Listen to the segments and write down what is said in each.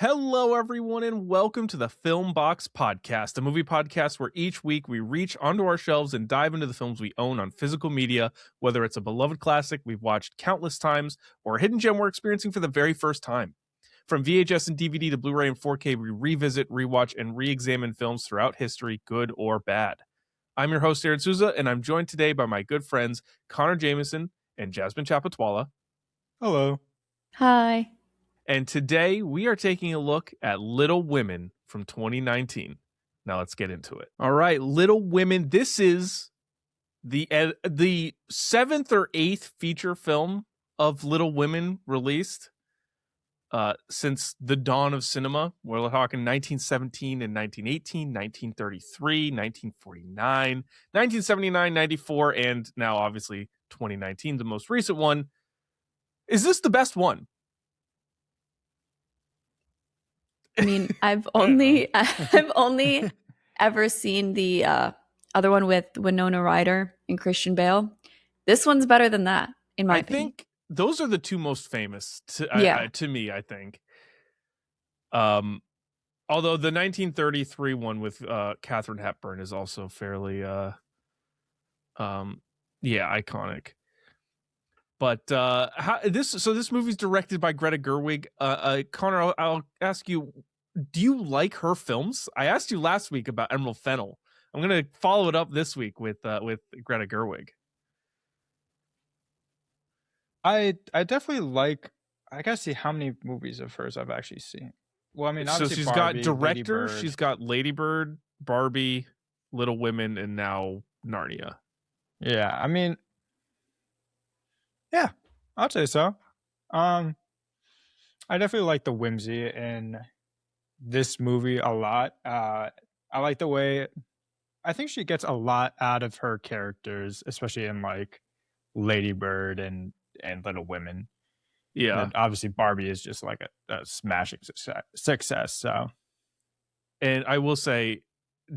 Hello, everyone, and welcome to the Film Box Podcast, a movie podcast where each week we reach onto our shelves and dive into the films we own on physical media, whether it's a beloved classic we've watched countless times or a hidden gem we're experiencing for the very first time. From VHS and DVD to Blu-ray and 4K, we revisit, rewatch, and re-examine films throughout history, good or bad. I'm your host, Aaryn Souza, and I'm joined today by my good friends Connor Jameson and Jasmine Chapatwala. Hello. Hi. And today we are taking a look at Little Women from 2019. Now let's get into it. All right, Little Women. This is the seventh or eighth feature film of Little Women released since the dawn of cinema. We're talking 1917 and 1918, 1933, 1949, 1979, 94, and now obviously 2019, the most recent one. Is this the best one? I mean, I've only ever seen the other one with Winona Ryder and Christian Bale. This one's better than that, in my opinion. I think those are the two most famous to me, I think. Although the 1933 one with Katharine Hepburn is also fairly iconic. But this movie's directed by Greta Gerwig. Connor, I'll ask you, do you like her films? I asked you last week about Emerald Fennel. I'm going to follow it up this week with Greta Gerwig. I definitely like. I gotta see how many movies of hers I've actually seen. Well, I mean, so obviously she's Barbie, got director, Lady Bird. she's got Lady Bird, Barbie, Little Women, and now Narnia. Yeah, I mean, yeah, I'd say so. I definitely like the whimsy in this movie a lot. I like the way I think she gets a lot out of her characters, especially in like Lady Bird and Little Women. Yeah, And obviously Barbie is just like a smashing success. So, and I will say,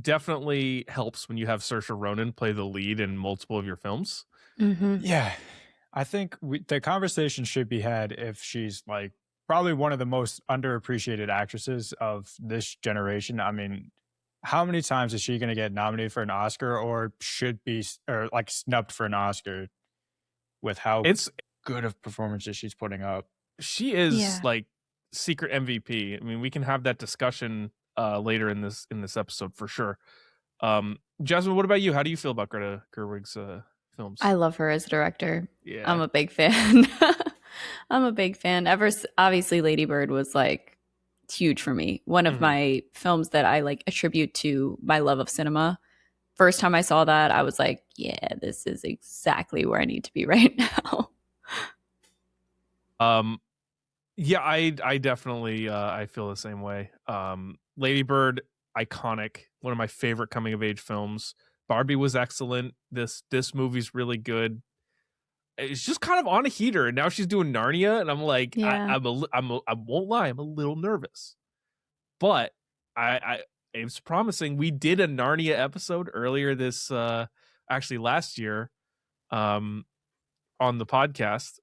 definitely helps when you have Saoirse Ronan play the lead in multiple of your films. Mm-hmm. Yeah, I think the conversation should be had if she's like probably one of the most underappreciated actresses of this generation. I mean, how many times is she going to get nominated for an Oscar or should be or like snubbed for an Oscar with how good of performances she's putting up? She is like secret MVP. I mean, we can have that discussion later in this episode for sure. Jasmine, what about you? How do you feel about Greta Gerwig's films? I love her as a director. Yeah, I'm a big fan. I'm a big fan. Obviously, Lady Bird was like huge for me. One of my films that I like attribute to my love of cinema. First time I saw that, I was like, yeah, this is exactly where I need to be right now. Yeah, I definitely I feel the same way. Lady Bird, iconic, one of my favorite coming of age films. Barbie was excellent. This movie's really good. It's just kind of on a heater, and now she's doing Narnia, and I'm like, I won't lie, I'm a little nervous, but it's promising. We did a Narnia episode earlier this actually last year on the podcast,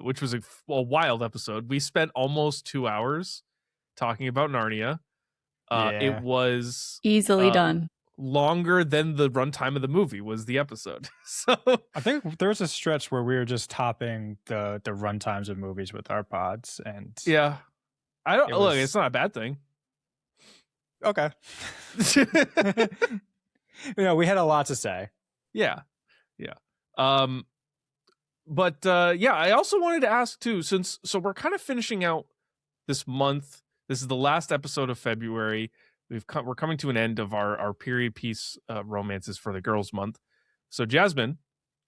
which was a wild episode. We spent almost 2 hours talking about Narnia. It was easily done. Longer than the runtime of the movie was the episode. So I think there was a stretch where we were just topping the runtimes of movies with our pods, and yeah, look. It's not a bad thing. Okay. We had a lot to say. Yeah. But I also wanted to ask too, so we're kind of finishing out this month. This is the last episode of February. We're coming to an end of our period piece romances for the girls month. So Jasmine,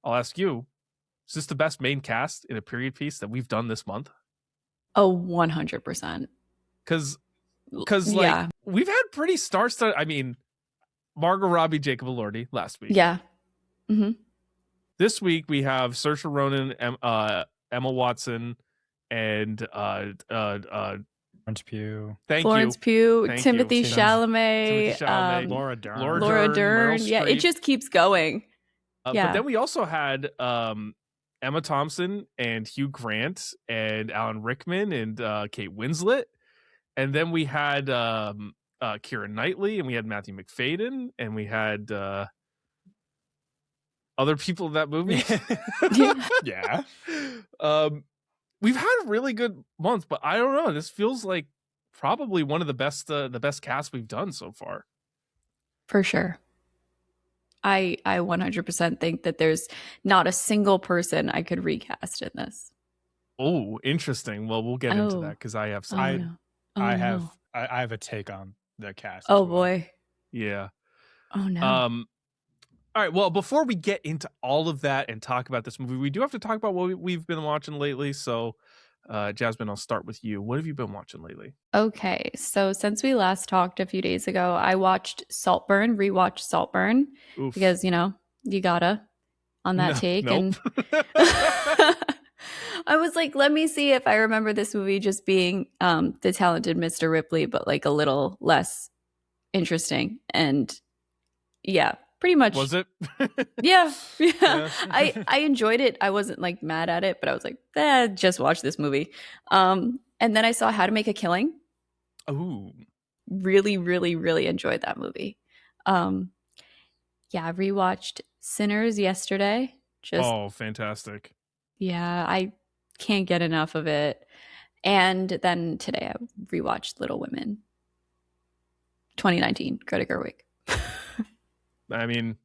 I'll ask you, is this the best main cast in a period piece that we've done this month? Oh, 100%. Because like we've had pretty star-studded. I mean, Margot Robbie, Jacob Elordi last week. Yeah. Mm-hmm. This week we have Saoirse Ronan, Emma Watson, and Florence Pugh. Florence Pugh, Timothee Chalamet, Laura Dern. Laura Dern. Yeah, it just keeps going. But then we also had Emma Thompson and Hugh Grant and Alan Rickman and Kate Winslet. And then we had Keira Knightley, and we had Matthew McFadyen, and we had other people in that movie. Yeah. We've had really good months, but I don't know. This feels like probably one of the best casts we've done so far. For sure. I 100% think that there's not a single person I could recast in this. Oh, interesting. Well, we'll get into that because I have some. I have a take on the cast. Oh boy. Yeah. Oh no. All right. Well, before we get into all of that and talk about this movie, we do have to talk about what we've been watching lately. So, Jasmine, I'll start with you. What have you been watching lately? Okay, so since we last talked a few days ago, I watched rewatched Saltburn. Oof. Because, you gotta on that take. Nope. And I was like, let me see if I remember this movie just being the talented Mr. Ripley, but like a little less interesting. And yeah, pretty much. Was it? Yeah. I enjoyed it. I wasn't like mad at it, but I was like, just watch this movie. And then I saw How to Make a Killing. Ooh. Really, really, really enjoyed that movie. I rewatched Sinners yesterday. Oh, fantastic. Yeah, I can't get enough of it. And then today I rewatched Little Women. 2019, Greta Gerwig. I mean,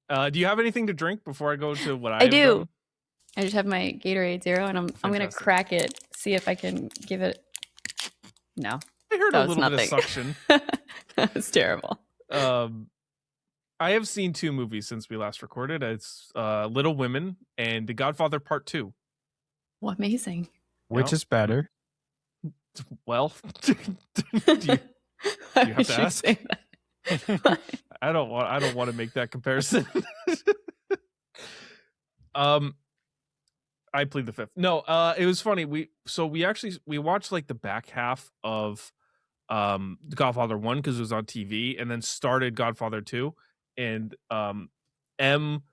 do you have anything to drink before I go to what I do. Done? I just have my Gatorade Zero, and I'm gonna crack it, see if I can give it. No, I heard a little bit of suction. It's terrible. I have seen 2 movies since we last recorded. It's Little Women and The Godfather Part 2. Well, amazing. Which is better? Well, do you have to ask? I don't want to make that comparison. I plead the fifth. No, it was funny. We watched like the back half of Godfather 1 because it was on TV, and then started Godfather 2, and M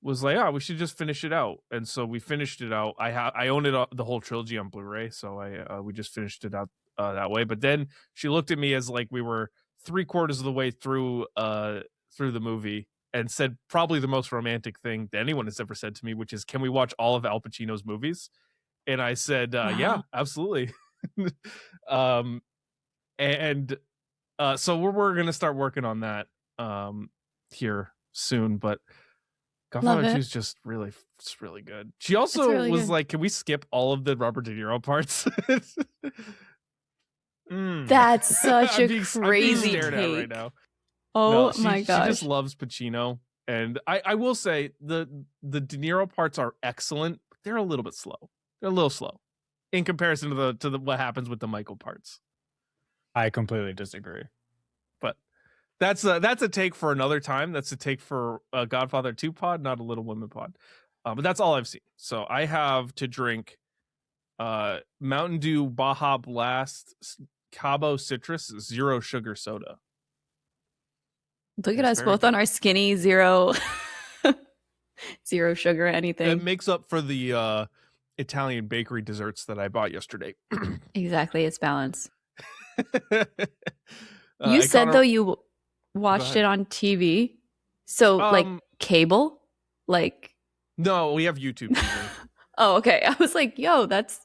was like, we should just finish it out, and so we finished it out. I own it the whole trilogy on Blu-ray, so we just finished it out that way. But then she looked at me as like we were 3/4 of the way through the movie and said probably the most romantic thing that anyone has ever said to me, which is, can we watch all of Al Pacino's movies? And I said, yeah, absolutely. So we're going to start working on that here soon, but Godfather 2 is just really good. She also was like, can we skip all of the Robert De Niro parts? That's such a crazy take right now. Oh my gosh. She just loves Pacino. And I will say the De Niro parts are excellent, but they're a little bit slow. They're a little slow in comparison to what happens with the Michael parts. I completely disagree. But that's a take for another time. That's a take for a Godfather 2 pod, not a Little Women pod. But that's all I've seen. So I have to drink Mountain Dew Baja Blast Cabo Citrus Zero Sugar Soda. Look at us both on our skinny zero sugar anything. It makes up for the Italian bakery desserts that I bought yesterday. Exactly, it's balance. You said though you watched it on TV, so like cable, like no, we have YouTube TV. Oh, okay. I was like, yo, that's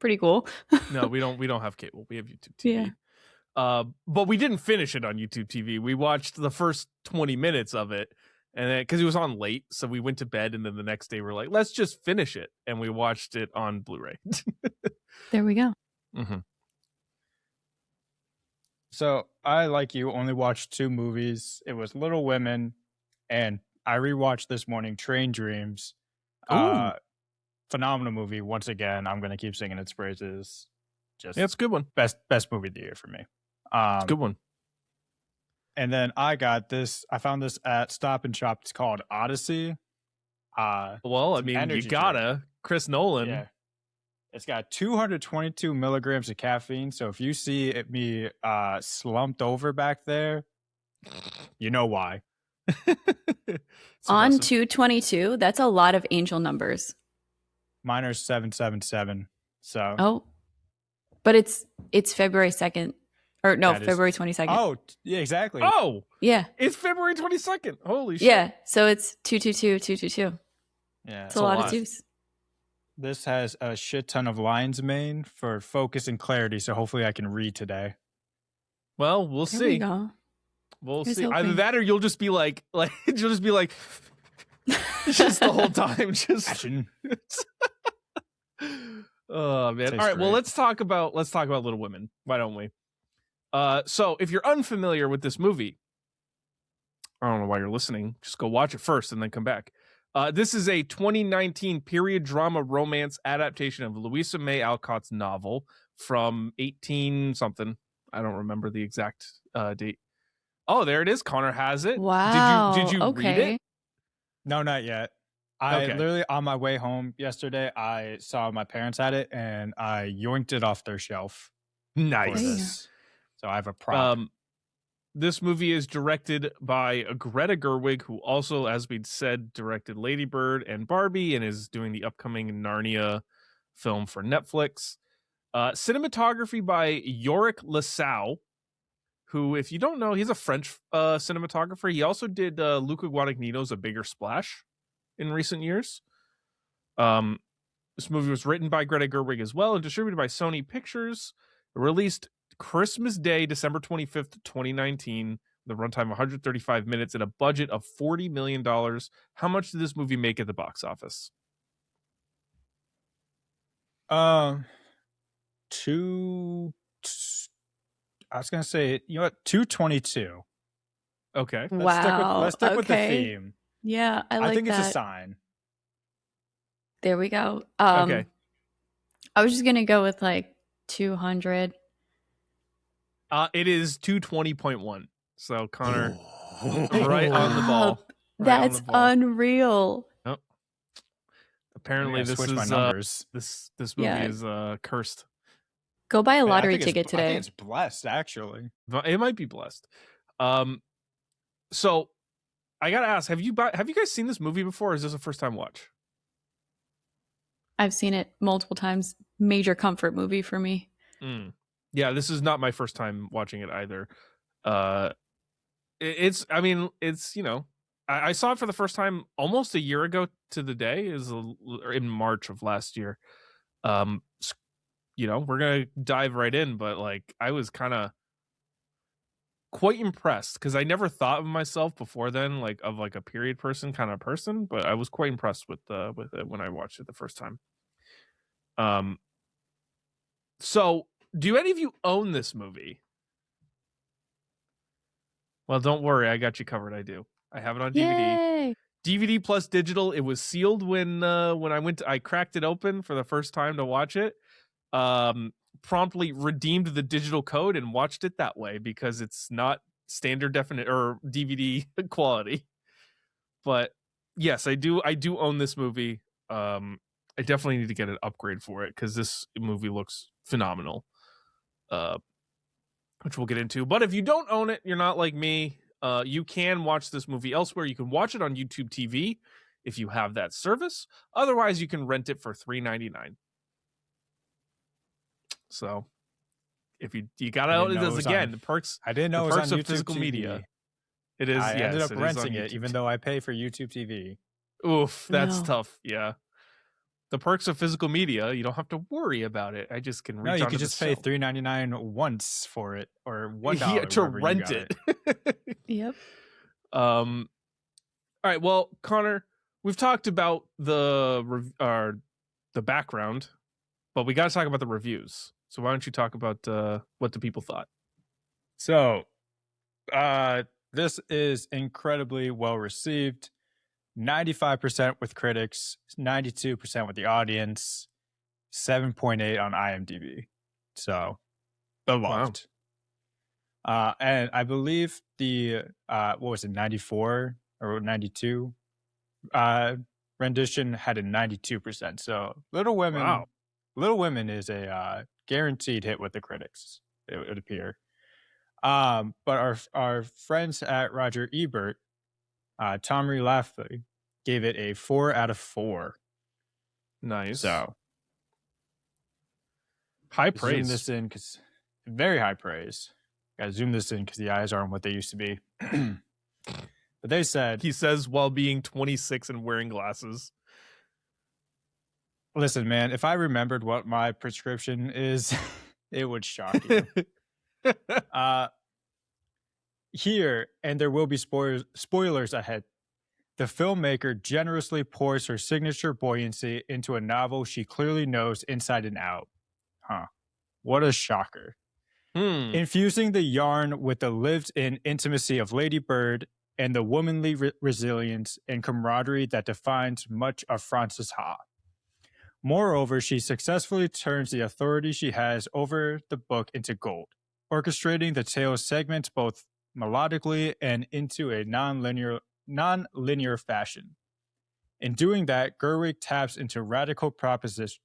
pretty cool. No, we don't have cable. We have YouTube TV. Yeah. But we didn't finish it on YouTube TV. We watched the first 20 minutes of it, and then because it was on late, so we went to bed, and then the next day we're like, let's just finish it, and we watched it on Blu-ray. There we go. Mm-hmm. So I, like you, only watched 2 movies. It was Little Women, and I rewatched this morning Train Dreams. Phenomenal movie. Once again, I'm gonna keep singing its praises. Just it's a good one. Best movie of the year for me. It's a good one. And then I got this. I found this at Stop and Shop. It's called Odyssey. Well, I mean, you gotta drink. Chris Nolan. Yeah. It's got 222 milligrams of caffeine. So if you see me slumped over back there, you know why. On 222, that's a lot of angel numbers. Mine are 777. So But it's February 2nd. Or no, That is- February 22nd. Oh, yeah, exactly. Oh, Yeah. it's February 22nd. Holy shit. Yeah. So it's 222. Yeah. It's a lot of lot. twos. This has a shit ton of lion's mane for focus and clarity, so hopefully I can read today. Well, we'll There see. we go. We'll Here's see. Either hoping. that or you'll just be like you'll just be like just the whole time. Just Action. oh man. Tastes All right, well great. let's talk about Little Women. Why don't we? So if you're unfamiliar with this movie, I don't know why you're listening. Just go watch it first and then come back. This is a 2019 period drama romance adaptation of Louisa May Alcott's novel from 18 something. I don't remember the exact date. Oh, there it is. Connor has it. Wow. Did you read okay. it? No, not yet. I Okay. literally, on my way home yesterday, I saw my parents had it, and I yoinked it off their shelf for Nice. There you this. So I have a prop. This movie is directed by Greta Gerwig, who also, as we'd said, directed Lady Bird and Barbie and is doing the upcoming Narnia film for Netflix. Cinematography by Yorick Lassau, who, if you don't know, he's a French cinematographer. He also did Luca Guadagnino's A Bigger Splash in recent years. This movie was written by Greta Gerwig as well and distributed by Sony Pictures. Released Christmas Day, December 25th, 2019. The runtime of 135 minutes and a budget of $40 million. How much did this movie make at the box office? I was gonna say, you know what, 222. Okay. Let's stick with the okay. theme. Yeah, I think that. it's a sign. There we go. Okay. I was just gonna go with like 200. It is 220.1. So Connor, right on the ball. That's unreal. Oh. Apparently this switch is my numbers. this movie Yeah. is cursed. Go buy a I lottery think ticket I today. think it's blessed, actually. It might be blessed. So I gotta ask, have you guys seen this movie before, or is this a first time watch? I've seen it multiple times. Major comfort movie for me. Yeah, this is not my first time watching it either. It's you know, I saw it for the first time almost a year ago to the day, in March of last year. You know, we're gonna dive right in, but like I was kind of quite impressed because I never thought of myself before then like of like a period person kind of person, but I was quite impressed with it when I watched it the first time. So do any of you own this movie? Well, don't worry, I got you covered. I do. I have it on DVD. Yay! DVD plus digital. It was sealed when I cracked it open for the first time to watch it. Promptly redeemed the digital code and watched it that way because it's not standard definite or DVD quality. But yes, I do own this movie. I definitely need to get an upgrade for it because this movie looks phenomenal. Which we'll get into. But if you don't own it, you're not like me. You can watch this movie elsewhere. You can watch it on YouTube TV if you have that service. Otherwise, you can rent it for $3.99. So, if you gotta own this again, the perks. I didn't know the it was perks on of YouTube physical TV. media. It is. I ended up it is renting on it, YouTube even though I pay for YouTube TV. Oof, that's No. tough. Yeah. The perks of physical media, you don't have to worry about it. I just can reach. No, you onto could the just pay shelf. $3.99 once for it, or $1 Yeah, to wherever you rent got it. Yep. All right. Well, Connor, we've talked about the background, but we got to talk about the reviews. So why don't you talk about what the people thought? So, this is incredibly well received. 95% with critics, 92% with the audience, 7.8 on IMDb. So, beloved. And I believe the what was it, 94 or 92 rendition had a 92%. So, Little Women is a guaranteed hit with the critics, it would appear. But our friends at Roger Ebert, Tom Laughley, gave it a 4 out of 4. Nice. So, High Zoom praise. this in because very high praise. Gotta zoom this in because the eyes aren't what they used to be. But they said, He says while being 26 and wearing glasses. listen, man, if I remembered what my prescription is, it would shock you. Here, and there will be spoilers ahead, the filmmaker generously pours her signature buoyancy into a novel she clearly knows inside and out. Huh. What a shocker. Infusing the yarn with the lived-in intimacy of Lady Bird and the womanly resilience and camaraderie that defines much of Frances Ha. Moreover, she successfully turns the authority she has over the book into gold, orchestrating the tale's segments both melodically and into a non-linear fashion. In doing that, Gerwig taps into radical proposition.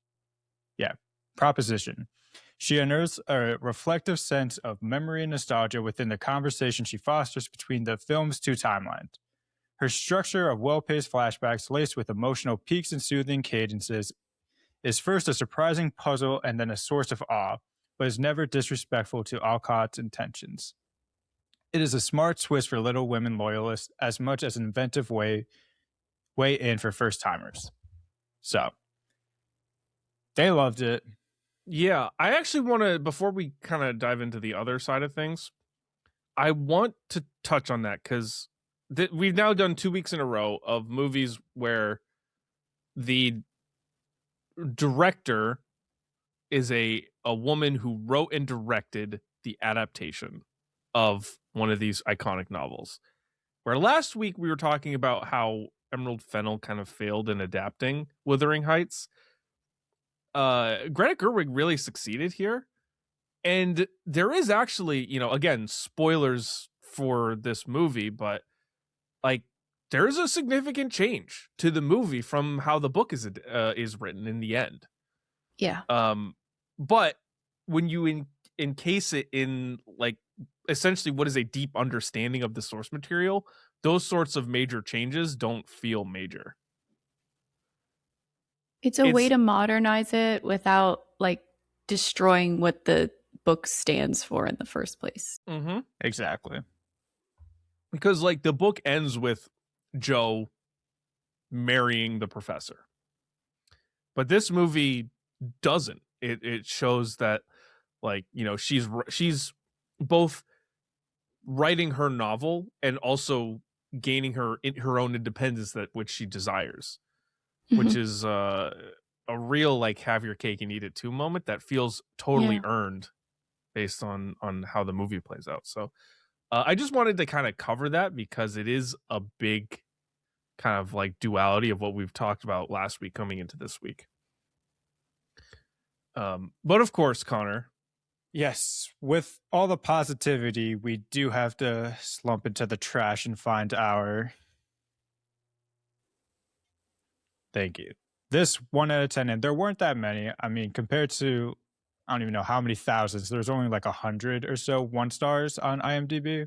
She unearths a reflective sense of memory and nostalgia within the conversation she fosters between the film's two timelines. Her structure of well-paced flashbacks laced with emotional peaks and soothing cadences is first a surprising puzzle and then a source of awe, but is never disrespectful to Alcott's intentions. It is a smart twist for Little Women loyalists as much as an inventive way in for first-timers. So, they loved it. Yeah, I actually want to, before we kind of dive into the other side of things, I want to touch on that because we've now done 2 weeks in a row of movies where the director is a woman who wrote and directed the adaptation of one of these iconic novels. Where last week we were talking about how Emerald Fennell kind of failed in adapting Wuthering Heights. Greta Gerwig really succeeded here. And there is actually, again, spoilers for this movie, but like there is a significant change to the movie from how the book is written in the end. Yeah. But when you encase it in like essentially what is a deep understanding of the source material, those sorts of major changes don't feel major. It's a way to modernize it without like destroying what the book stands for in the first place. Mm-hmm. Exactly. Because like the book ends with Jo marrying the professor. But this movie doesn't. It shows that like, she's both writing her novel and also gaining her own independence that which she desires. Which is a real like have your cake and eat it too moment that feels totally earned based on how the movie plays out. So I just wanted to kind of cover that because it is a big kind of like duality of what we've talked about last week coming into this week. But of course, Connor. Yes, with all the positivity, we do have to slump into the trash and find our... Thank you. This 1 out of 10, and there weren't that many. I mean, compared to, I don't even know how many thousands. There's only like 100 or so 1 stars on IMDb.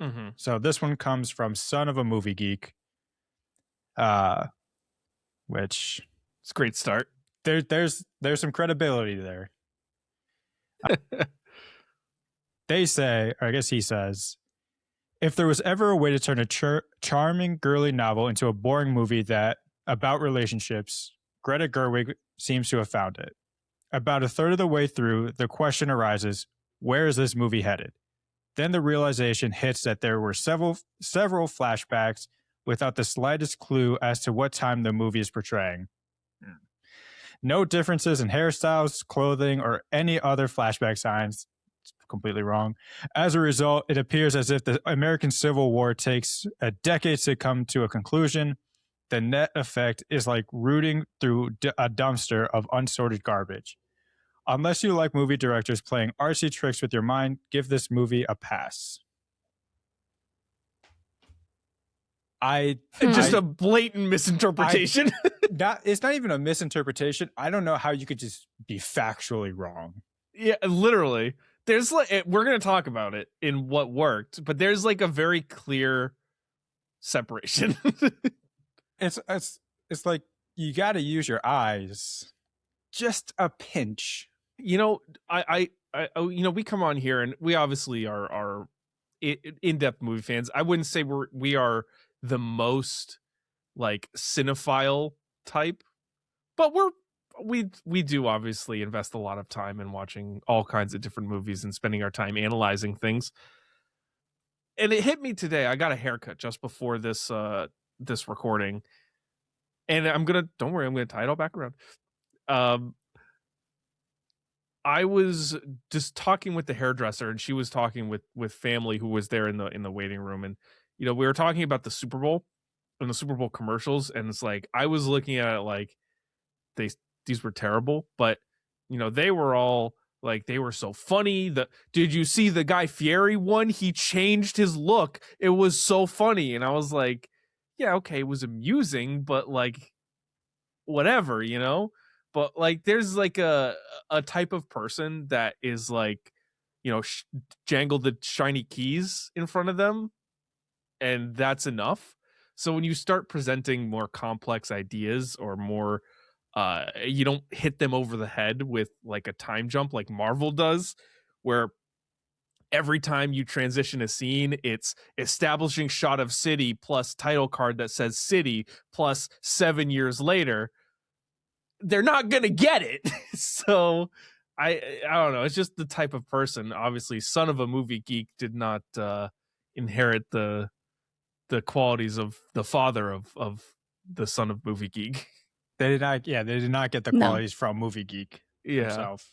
Mm-hmm. So this one comes from Son of a Movie Geek, which it's a great start. There's some credibility there. They say, or I guess he says, if there was ever a way to turn a charming, girly novel into a boring movie about relationships, Greta Gerwig seems to have found it. About a third of the way through, the question arises, where is this movie headed? Then the realization hits that there were several flashbacks without the slightest clue as to what time the movie is portraying. No differences in hairstyles, clothing, or any other flashback signs. It's completely wrong. As a result, it appears as if the American Civil War takes a decade to come to a conclusion. The net effect is like rooting through a dumpster of unsorted garbage. Unless you like movie directors playing artsy tricks with your mind, give this movie a pass. Just a blatant misinterpretation. It's not even a misinterpretation. I don't know how you could just be factually wrong. Yeah, literally. There's like we're gonna talk about it in what worked, but there's like a very clear separation. It's like you got to use your eyes, just a pinch. You know, we come on here and we obviously are in-depth movie fans. I wouldn't say we are the most like cinephile type, but we do obviously invest a lot of time in watching all kinds of different movies and spending our time analyzing things. And it hit me today. I got a haircut just before this recording, and don't worry, I'm gonna tie it all back around. I was just talking with the hairdresser, and she was talking with family who was there in the waiting room, and we were talking about the Super Bowl and the Super Bowl commercials, and it's like I was looking at it like these were terrible, but they were all like they were so funny. Did you see the Guy Fieri one? He changed his look. It was so funny, and I was like, yeah, okay, it was amusing, but like whatever, but like there's like a type of person that is like jangle the shiny keys in front of them, and that's enough. So when you start presenting more complex ideas or more you don't hit them over the head with like a time jump like Marvel does, where every time you transition a scene, it's establishing shot of city plus title card that says city plus 7 years later. They're not gonna get it. So I don't know. It's just the type of person. Obviously, son of a movie geek did not inherit the qualities of the father of the son of movie geek. They did not. Yeah, they did not get the qualities from movie geek himself.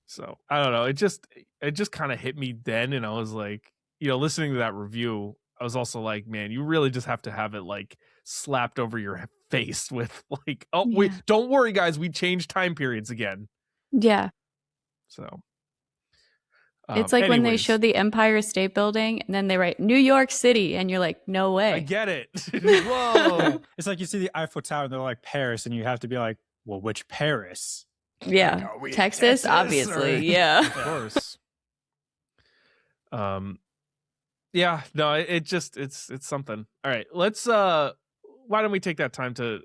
So I don't know. It just kind of hit me then, and I was like, listening to that review, I was also like, man, you really just have to have it like slapped over your face with like, oh wait, don't worry guys, we changed time periods again. Yeah. So it's like when they show the Empire State Building and then they write New York City and you're like, no way. I get it. Whoa. It's like you see the Eiffel Tower and they're like Paris, and you have to be like, well, which Paris? Yeah. Like, Texas obviously. Yeah. Of course. Yeah, no, it's something. All right, let's why don't we take that time to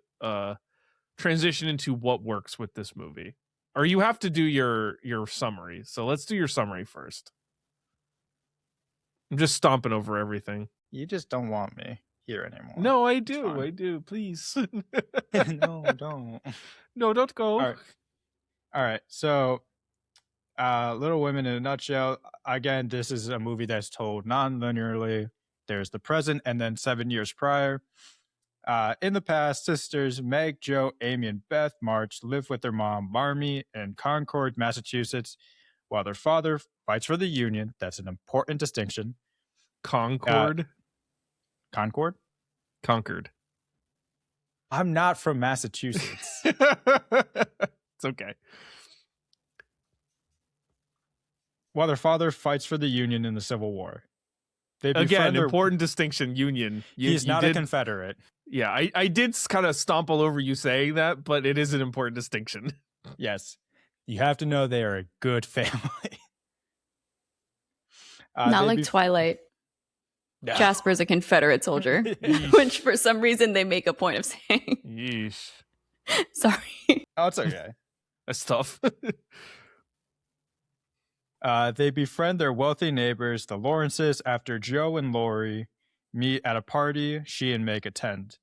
transition into what works with this movie? Or you have to do your summary. So let's do your summary first. I'm just stomping over everything. You just don't want me here anymore. No, I do. I do. Please. No, don't. No, don't go. All right. So Little Women in a nutshell. Again, this is a movie that's told non-linearly. There's the present and then 7 years prior. In the past, sisters Meg, Jo, Amy, and Beth March live with their mom, Marmee, in Concord, Massachusetts, while their father fights for the Union. That's an important distinction. Concord? Concord? Concord. I'm not from Massachusetts. It's okay. While their father fights for the Union in the Civil War. Again, important distinction, Union. He's not a Confederate. Yeah, I did kind of stomp all over you saying that, but it is an important distinction. Yes. You have to know they are a good family. Not like Twilight. No. Jasper's a Confederate soldier, which for some reason they make a point of saying. Yeesh. Sorry. Oh, it's okay. That's tough. They befriend their wealthy neighbors, the Lawrences, after Jo and Lori meet at a party she and Meg attend.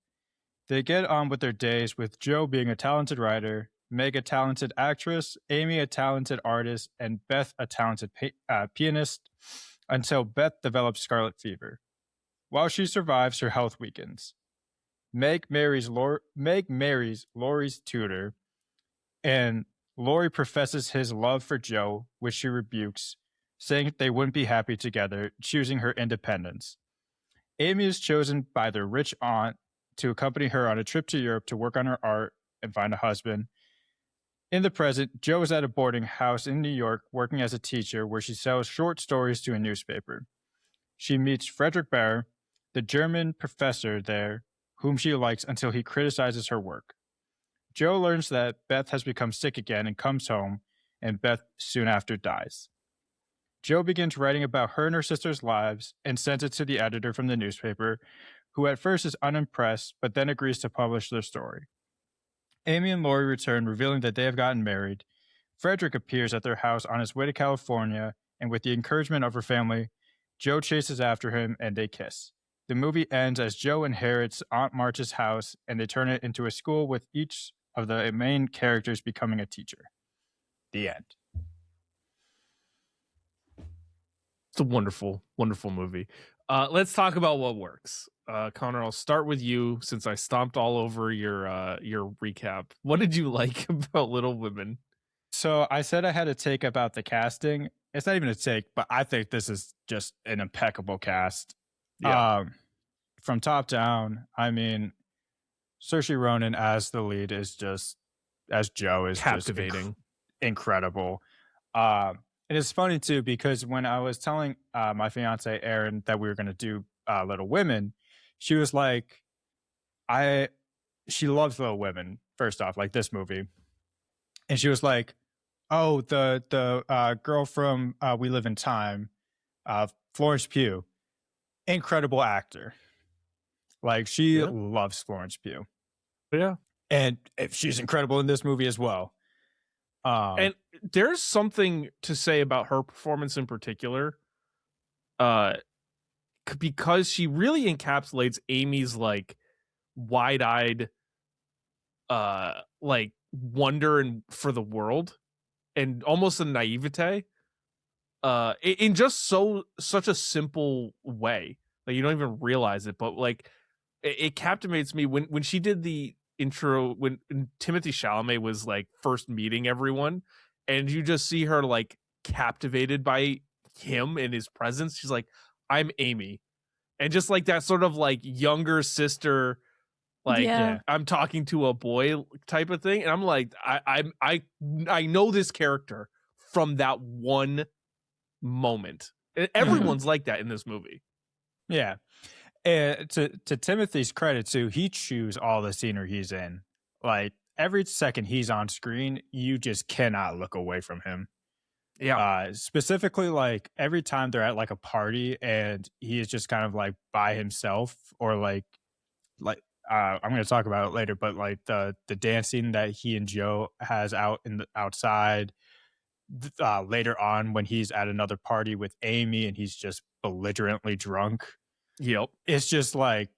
They get on with their days, with Jo being a talented writer, Meg a talented actress, Amy a talented artist, and Beth a talented pianist, until Beth develops scarlet fever. While she survives, her health weakens. Meg marries Lori's tutor, and Lori professes his love for Jo, which she rebukes, saying they wouldn't be happy together, choosing her independence. Amy is chosen by their rich aunt to accompany her on a trip to Europe to work on her art and find a husband. In the present, Jo is at a boarding house in New York working as a teacher where she sells short stories to a newspaper. She meets Frederick Baer, the German professor there, whom she likes until he criticizes her work. Jo learns that Beth has become sick again and comes home, and Beth soon after dies. Jo begins writing about her and her sister's lives and sends it to the editor from the newspaper, who at first is unimpressed, but then agrees to publish their story. Amy and Lori return, revealing that they have gotten married. Frederick appears at their house on his way to California, and with the encouragement of her family, Joe chases after him and they kiss. The movie ends as Joe inherits Aunt March's house and they turn it into a school with each of the main characters becoming a teacher. The end. It's a wonderful, wonderful movie. Let's talk about what works. Connor, I'll start with you since I stomped all over your recap. What did you like about Little Women? So I said I had a take about the casting. It's not even a take, but I think this is just an impeccable cast. Yeah. From top down, I mean, Saoirse Ronan as the lead is just, as Joe, is captivating, just incredible. And it's funny too, because when I was telling my fiance Aaryn that we were going to do Little Women, she was like, she loves Little Women, first off, like this movie. And she was like, oh, the girl from We Live in Time, Florence Pugh, incredible actor. Like, she loves Florence Pugh. Yeah. And she's incredible in this movie as well. And there's something to say about her performance in particular, because she really encapsulates Amy's like wide-eyed like wonder and for the world and almost a naivete in just such a simple way. Like, you don't even realize it, but like it captivates me when she did the intro, when Timothee Chalamet was like first meeting everyone, and you just see her like captivated by him and his presence. She's like, I'm Amy. And just like that sort of like younger sister, like, I'm talking to a boy type of thing. And I'm like, I know this character from that one moment. And everyone's like that in this movie. Yeah. To Timothy's credit too, he chews all the scenery he's in. Like, every second he's on screen, you just cannot look away from him. Yeah. Specifically, like, every time they're at like a party and he is just kind of like by himself, or like I'm going to talk about it later, but like the dancing that he and Joe has out in the outside, later on when he's at another party with Amy and he's just belligerently drunk. Yep. It's just like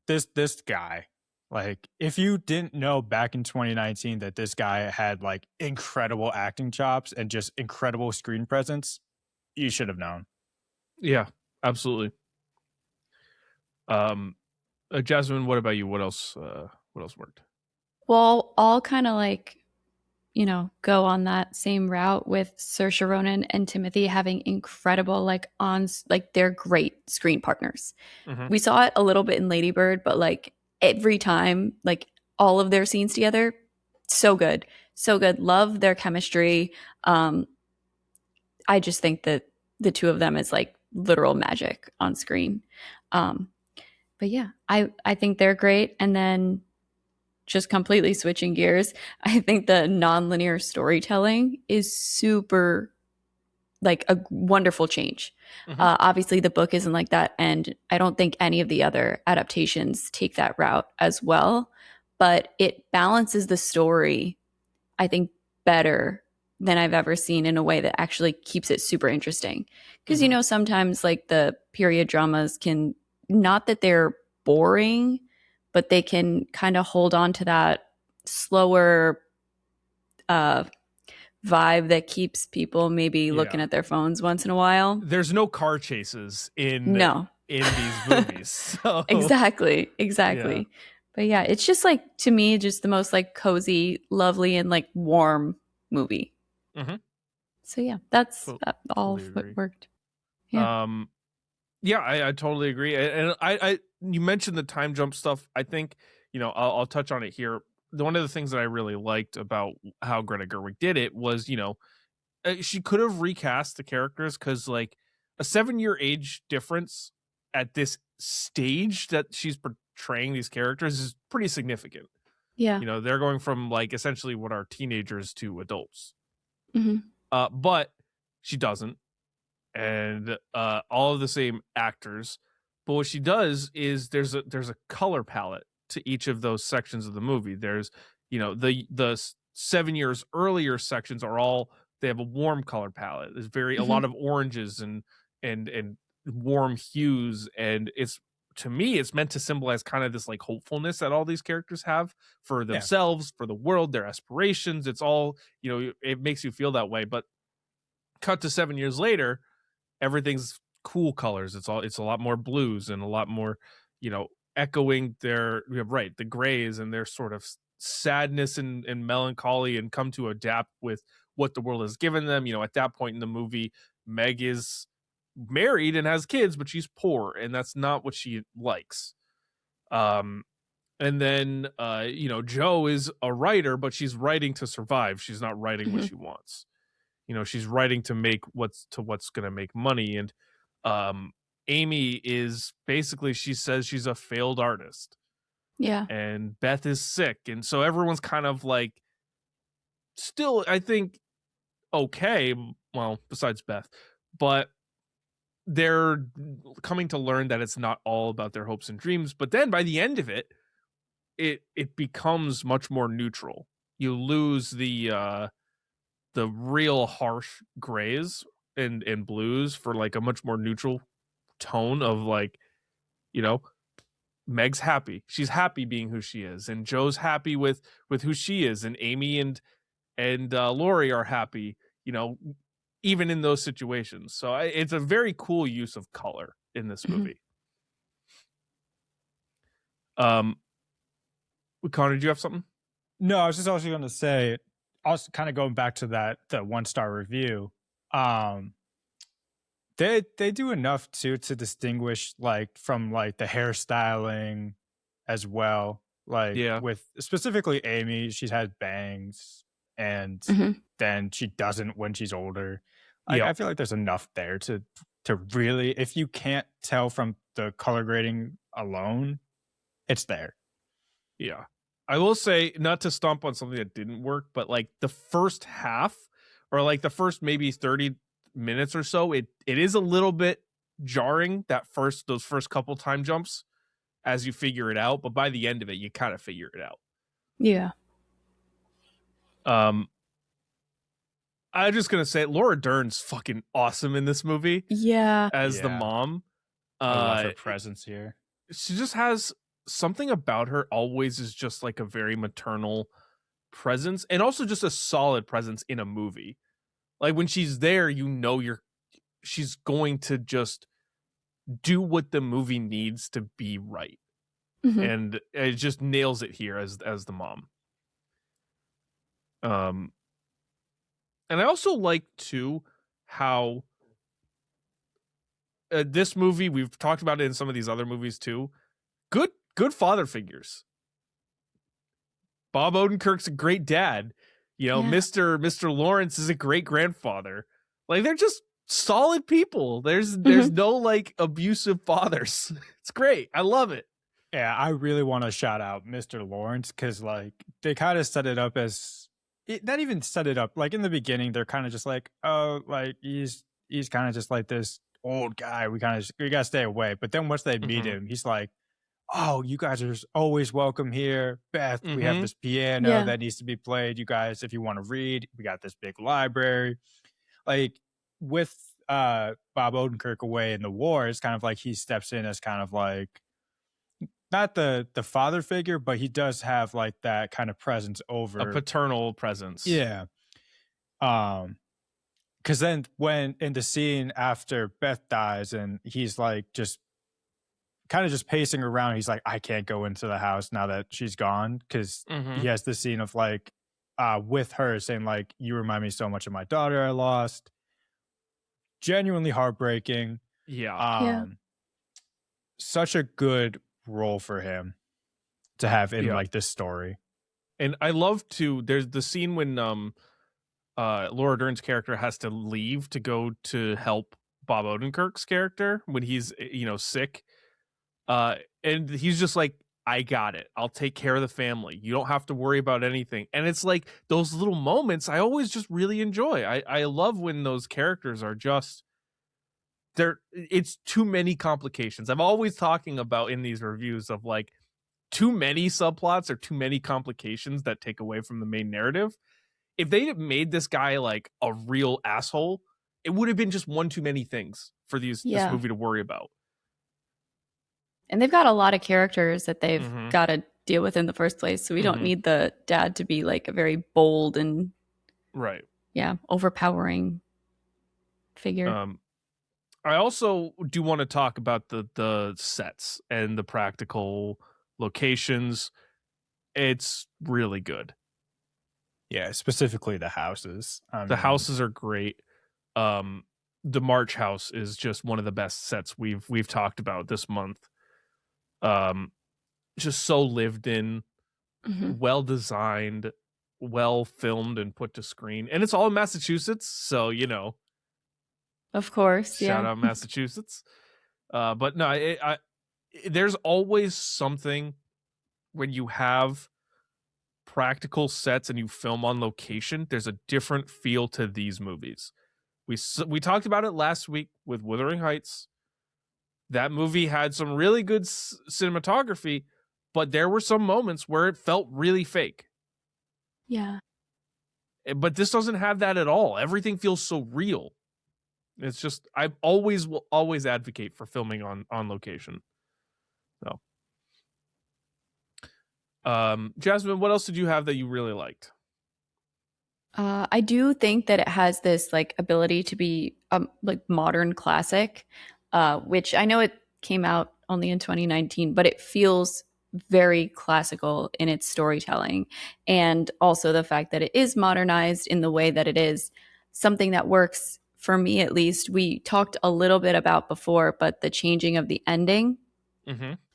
this guy. Like, if you didn't know back in 2019 that this guy had like incredible acting chops and just incredible screen presence, you should have known. Yeah, absolutely. Jasmine, what about you? What else worked? Well, I'll kind of like, go on that same route with Saoirse Ronan and Timothee having incredible, they're great screen partners. Mm-hmm. We saw it a little bit in Lady Bird, but like every time, like all of their scenes together, so good. So good. Love their chemistry. I just think that the two of them is like literal magic on screen. But yeah, I think they're great. And then just completely switching gears, I think the nonlinear storytelling is super, like, a wonderful change. Mm-hmm. Obviously, the book isn't like that, and I don't think any of the other adaptations take that route as well. But it balances the story, I think, better than I've ever seen, in a way that actually keeps it super interesting. Because, sometimes like the period dramas can, not that they're boring, but they can kind of hold on to that slower vibe that keeps people maybe looking at their phones once in a while. There's no car chases in these movies. So. Exactly. Yeah. But yeah, it's just like, to me, just the most like cozy, lovely, and like warm movie. Mm-hmm. So yeah, that's all what worked. Yeah. I totally agree. And I you mentioned the time jump stuff. I think, I'll touch on it here. One of the things that I really liked about how Greta Gerwig did it was, she could have recast the characters, because like a 7-year age difference at this stage that she's portraying these characters is pretty significant. Yeah. They're going from like essentially what are teenagers to adults. Mm-hmm. But she doesn't. And all of the same actors, but what she does is there's a color palette to each of those sections of the movie. There's the 7 years earlier sections are all, they have a warm color palette. There's a lot of oranges and warm hues, and it's, to me, it's meant to symbolize kind of this like hopefulness that all these characters have for themselves, for the world, their aspirations. It's all, it makes you feel that way. But cut to 7 years later, everything's cool colors. It's a lot more blues and a lot more, echoing the grays and their sort of sadness and melancholy, and come to adapt with what the world has given them. At that point in the movie, Meg is married and has kids, but she's poor, and that's not what she likes. And then Jo is a writer, but she's writing to survive. She's not writing what she wants. She's writing to make what's going to make money. And Amy is basically, she says she's a failed artist. Yeah. And Beth is sick, and so everyone's kind of like, still, I think, okay, well, besides Beth, but they're coming to learn that it's not all about their hopes and dreams. But then by the end of it, it becomes much more neutral. You lose the real harsh grays and blues for like a much more neutral tone of like, Meg's happy. She's happy being who she is, and Jo's happy with who she is, and Amy and Laurie are happy, even in those situations. So it's a very cool use of color in this movie. Connor, did you have something? No, I was just also going to say, also kind of going back to the 1-star review. They do enough to distinguish like from like the hairstyling as well. Like with specifically Amy, she's had bangs, and then she doesn't when she's older. I feel like there's enough there to really, if you can't tell from the color grading alone, it's there. Yeah. I will say, not to stomp on something that didn't work, but like the first half, or like the first maybe 30 minutes or so, it is a little bit jarring, those first couple time jumps as you figure it out, but by the end of it, you kind of figure it out. Yeah. I'm just gonna say, Laura Dern's fucking awesome in this movie. Yeah. As the mom. I love her presence here. She just has something about her, always is just like a very maternal presence, and also just a solid presence in a movie. Like when she's there, she's going to just do what the movie needs to be right. And it just nails it here as the mom. And I also like too how this movie, we've talked about it in some of these other movies too, good father figures. Bob Odenkirk's a great dad. Mr. Lawrence is a great grandfather. Like, they're just solid people. There's no like abusive fathers. It's great. I love it. Yeah, I really want to shout out Mr. Lawrence, because like they kind of set it up as not even set it up. Like in the beginning, they're kind of just like, oh, like he's kind of just like this old guy. We gotta stay away. But then once they meet him, he's like, oh, you guys are always welcome here. Beth, we have this piano that needs to be played. You guys, if you want to read, we got this big library. Like with Bob Odenkirk away in the war, it's kind of like he steps in as kind of like, not the father figure, but he does have like that kind of presence over. A paternal presence. Yeah. Because then when in the scene after Beth dies and he's like just kind of just pacing around, he's like, I can't go into the house now that she's gone, because he has this scene of like with her saying like, you remind me so much of my daughter I lost. Genuinely heartbreaking. Such a good role for him to have in like this story. And I love there's the scene when Laura Dern's character has to leave to go to help Bob Odenkirk's character when he's sick. And he's just like, I got it. I'll take care of the family. You don't have to worry about anything. And it's like those little moments I always just really enjoy. I love when those characters are just it's too many complications. I'm always talking about in these reviews of like too many subplots or too many complications that take away from the main narrative. if they had made this guy like a real asshole, it would have been just one too many things for this movie to worry about. And they've got a lot of characters that they've Mm-hmm. got to deal with in the first place. So we don't need the dad to be like a very bold and overpowering figure. I also do want to talk about the sets and the practical locations. It's really good. Yeah, specifically the houses. The houses are great. The March house is just one of the best sets we've talked about this month. Just so lived in, well designed, well filmed and put to screen, and it's all in Massachusetts, so you know, of course, shout out Massachusetts. But no, there's always something when you have practical sets and you film on location. There's a different feel to these movies. We talked about it last week with Wuthering Heights. That movie had some really good cinematography, but there were some moments where it felt really fake. Yeah. But this doesn't have that at all. Everything feels so real. It's just, I will always advocate for filming on location. So, Jasmine, what else did you have that you really liked? I do think that it has this like ability to be like modern classic, which I know it came out only in 2019, but it feels very classical in its storytelling. And also the fact that it is modernized in the way that it is something that works for me, at least. We talked a little bit about before, but the changing of the ending,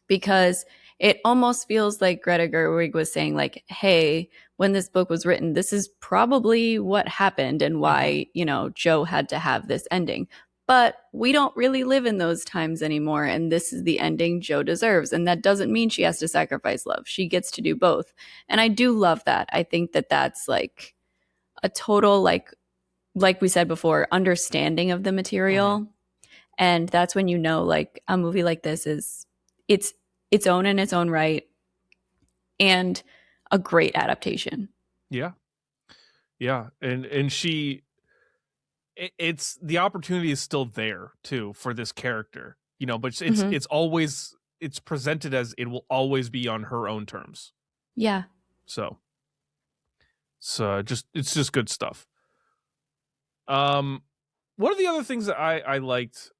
because it almost feels like Greta Gerwig was saying like, hey, when this book was written, this is probably what happened and why, you know, Joe had to have this ending. But we don't really live in those times anymore. And this is the ending Joe deserves. And that doesn't mean she has to sacrifice love. She gets to do both. And I do love that. I think that that's like a total, like we said before, understanding of the material. And that's when you know, like, a movie like this is its own in its own right and a great adaptation. Yeah. And it's the opportunity is still there too for this character, you know, but it's always, it's presented as it will always be on her own terms. Yeah. So it's just good stuff. One of the other things that I liked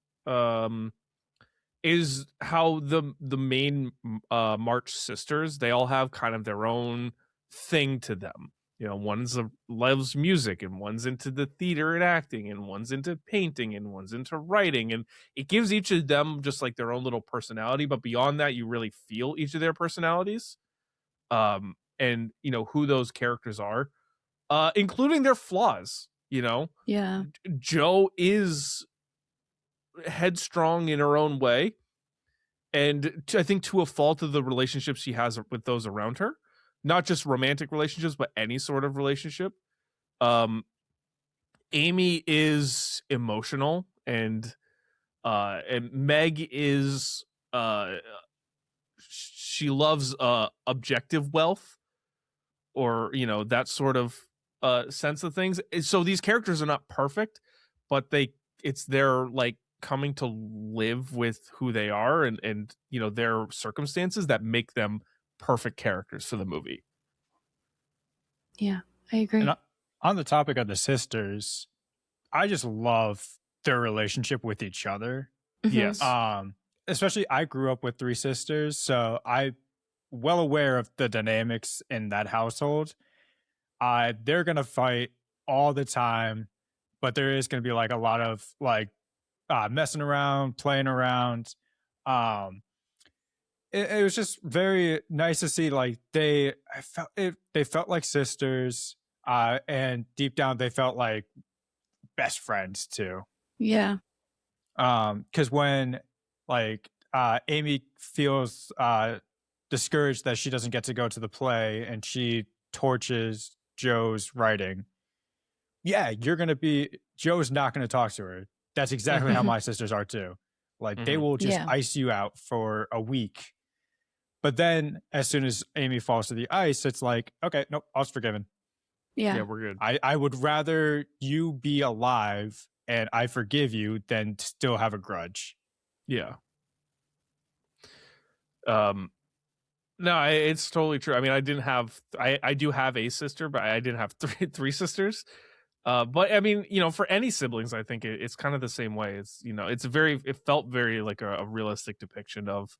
is how the main March sisters, they all have kind of their own thing to them. You know, one's loves music, and one's into the theater and acting, and one's into painting, and one's into writing, and it gives each of them just like their own little personality. But beyond that, you really feel each of their personalities, and you know who those characters are, including their flaws. You know, Jo is headstrong in her own way, and I think to a fault of the relationships she has with those around her. Not just romantic relationships, but any sort of relationship. Amy is emotional, and Meg is she loves objective wealth, or you know, that sort of sense of things. So these characters are not perfect, but it's their like coming to live with who they are and you know their circumstances that make them perfect characters for the movie. Yeah, I agree. And on the topic of the sisters, I just love their relationship with each other. Yes. Especially I grew up with 3 sisters, so I'm well aware of the dynamics in that household. They're gonna fight all the time, but there is gonna be like a lot of like messing around, playing around. It was just very nice to see like they felt like sisters, and deep down they felt like best friends too. Yeah. Because when like Amy feels discouraged that she doesn't get to go to the play and she torches Joe's writing, Joe's not gonna talk to her. That's exactly how my sisters are too. Like they will just ice you out for a week. But then as soon as Amy falls to the ice, it's like, okay, nope, I was forgiven. Yeah. Yeah, we're good. I would rather you be alive and I forgive you than still have a grudge. Yeah. No, it's totally true. I mean, I do have a sister, but I didn't have three sisters. But I mean, for any siblings, I think it's kind of the same way. It's it felt very like a realistic depiction of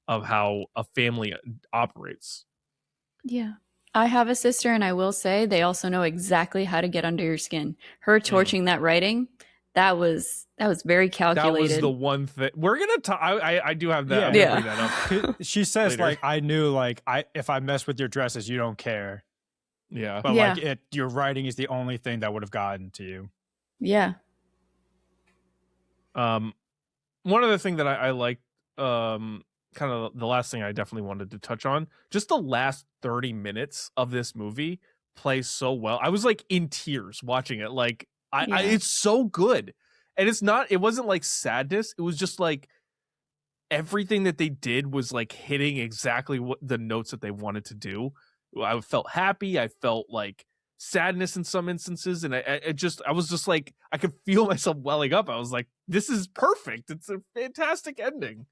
how a family operates. Yeah. I have a sister, and I will say they also know exactly how to get under your skin. Her torching that writing, that was very calculated. That was the one thing we're gonna talk. I do have that. Yeah. I'm gonna bring that up. She says later. like, I knew like if I mess with your dresses, you don't care. Yeah. But Yeah. like your writing is the only thing that would have gotten to you. Yeah. One other thing that I like, kind of the last thing I definitely wanted to touch on, just the last 30 minutes of this movie plays so well. I was like in tears watching it. Like it's so good. And it wasn't like sadness. It was just like everything that they did was like hitting exactly what the notes that they wanted to do. I felt happy. I felt like sadness in some instances. And I was just like, I could feel myself welling up. I was like, this is perfect. It's a fantastic ending.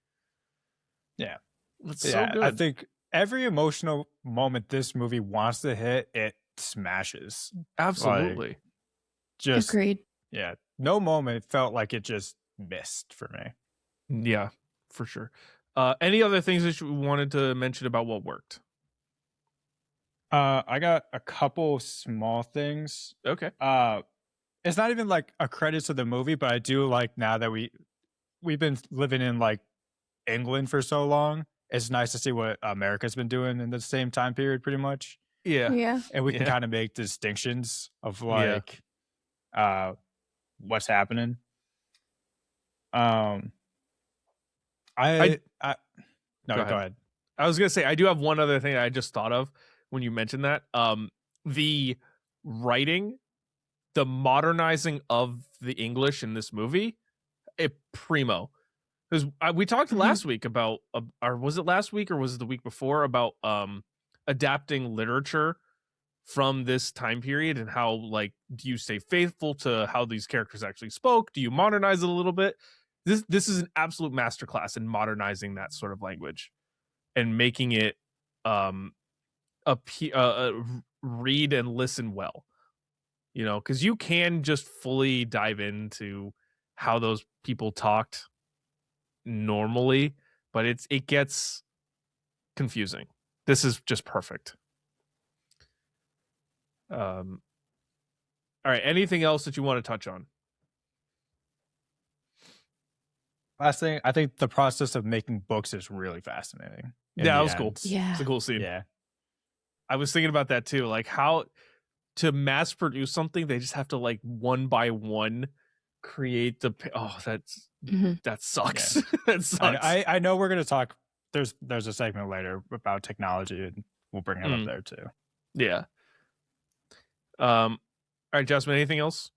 Yeah. It's so good. I think every emotional moment this movie wants to hit, it smashes. Absolutely. Like, just Agreed. Yeah. No moment felt like it just missed for me. Yeah, for sure. Any other things that you wanted to mention about what worked? I got a couple small things. Okay. It's not even like a credit to the movie, but I do like now that we've been living in like England for so long. It's nice to see what America's been doing in the same time period, pretty much. Yeah. Yeah. And we can kind of make distinctions of like what's happening. No, go ahead. I was gonna say I do have one other thing I just thought of when you mentioned that. The writing, the modernizing of the English in this movie, primo. Because we talked last week about, or was it last week or was it the week before, about adapting literature from this time period and how, like, do you stay faithful to how these characters actually spoke? Do you modernize it a little bit? This is an absolute masterclass in modernizing that sort of language and making it read and listen well. Because you can just fully dive into how those people talked normally, but it gets confusing. This is just perfect. All right, anything else that you want to touch on? Last thing, I think the process of making books is really fascinating. Yeah, that was cool. Yeah. It's a cool scene. Yeah. I was thinking about that too, like how to mass produce something, they just have to like one by one create that sucks. Yeah. That sucks. I know we're gonna talk. There's a segment later about technology, and we'll bring it up there too. Yeah. All right, Jasmine. Anything else?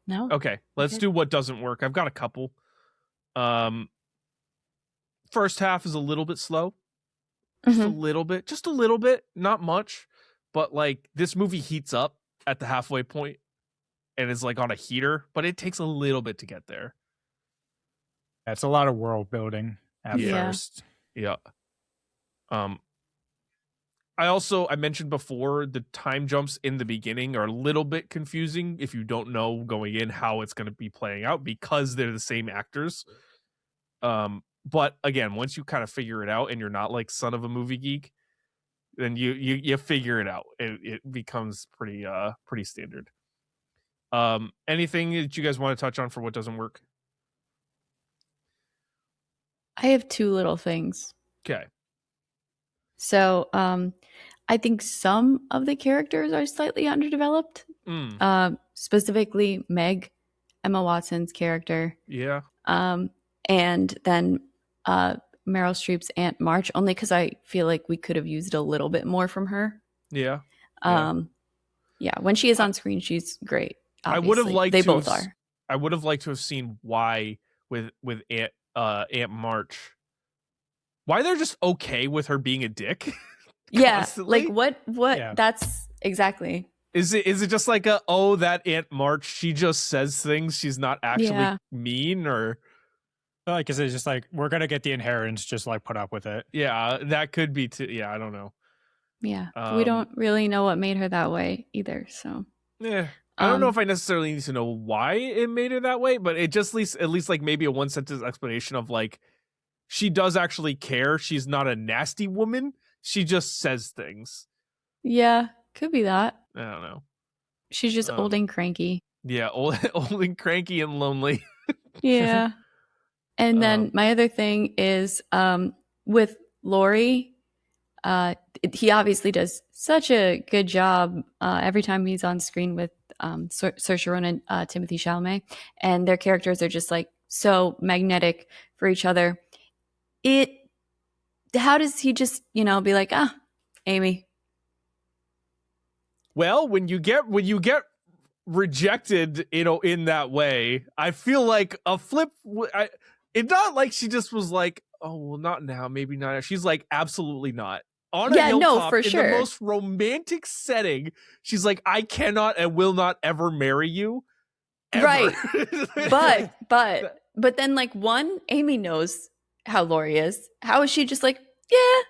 No. Okay, let's do what doesn't work. I've got a couple. First half is a little bit slow. Just a little bit, not much, but like this movie heats up at the halfway point and is like on a heater, but it takes a little bit to get there. That's a lot of world building at first. Yeah. I mentioned before the time jumps in the beginning are a little bit confusing if you don't know going in how it's going to be playing out because they're the same actors. But again, once you kind of figure it out and you're not like son of a movie geek, then you figure it out. It becomes pretty standard. Anything that you guys want to touch on for what doesn't work? I have two little things. Okay. So, I think some of the characters are slightly underdeveloped. Specifically Meg, Emma Watson's character. Yeah. And then Meryl Streep's Aunt March, only because I feel like we could have used a little bit more from her. Yeah. Yeah. When she is on screen, she's great. Obviously. I would have liked. They both are. I would have liked to have seen why with Aunt March, why they're just okay with her being a dick. Yeah. Constantly. Like what? Yeah. That's exactly. Is it just like that Aunt March, she just says things, she's not actually mean, or like, is it just like, we're gonna get the inheritance, just like put up with it? Yeah, that could be too. Yeah, I don't know. Yeah, we don't really know what made her that way either. So yeah, I don't know if I necessarily need to know why it made her that way, but it just at least like maybe a one sentence explanation of like, she does actually care. She's not a nasty woman. She just says things. Yeah, could be that. I don't know. She's just old and cranky. Yeah, old and cranky and lonely. Yeah. And then my other thing is with Laurie, he obviously does such a good job every time he's on screen with Saoirse Ronan and Timothee Chalamet, and their characters are just like so magnetic for each other. How does he just, be like, Amy? Well, when you get rejected, in that way, I feel like a flip. It's not like she just was like, oh, well, not now, maybe not. She's like, absolutely not. On a hilltop, for sure. In the most romantic setting, she's like, I cannot and will not ever marry you. Ever. Right. But then like Amy knows how Laurie is. How is she just like, yeah,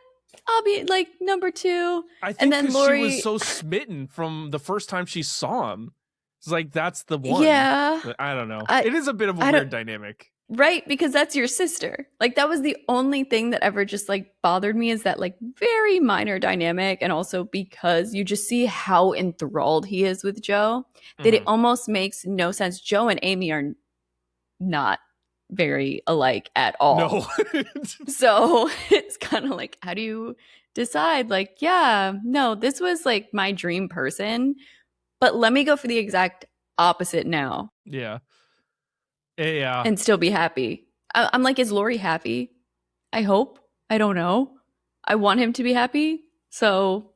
I'll be like number 2. I think and then Laurie she was so smitten from the first time she saw him. It's like, that's the one. Yeah. But I don't know. It is a bit of a weird dynamic. Right, because that's your sister. Like, that was the only thing that ever just like bothered me, is that like very minor dynamic, and also because you just see how enthralled he is with Joe, that it almost makes no sense. Joe and Amy are not very alike at all. No. So it's kind of like, how do you decide? Like, yeah, no, this was like my dream person, but let me go for the exact opposite now. Yeah. Yeah. And still be happy. I'm like, is Laurie happy? I hope. I don't know. I want him to be happy. So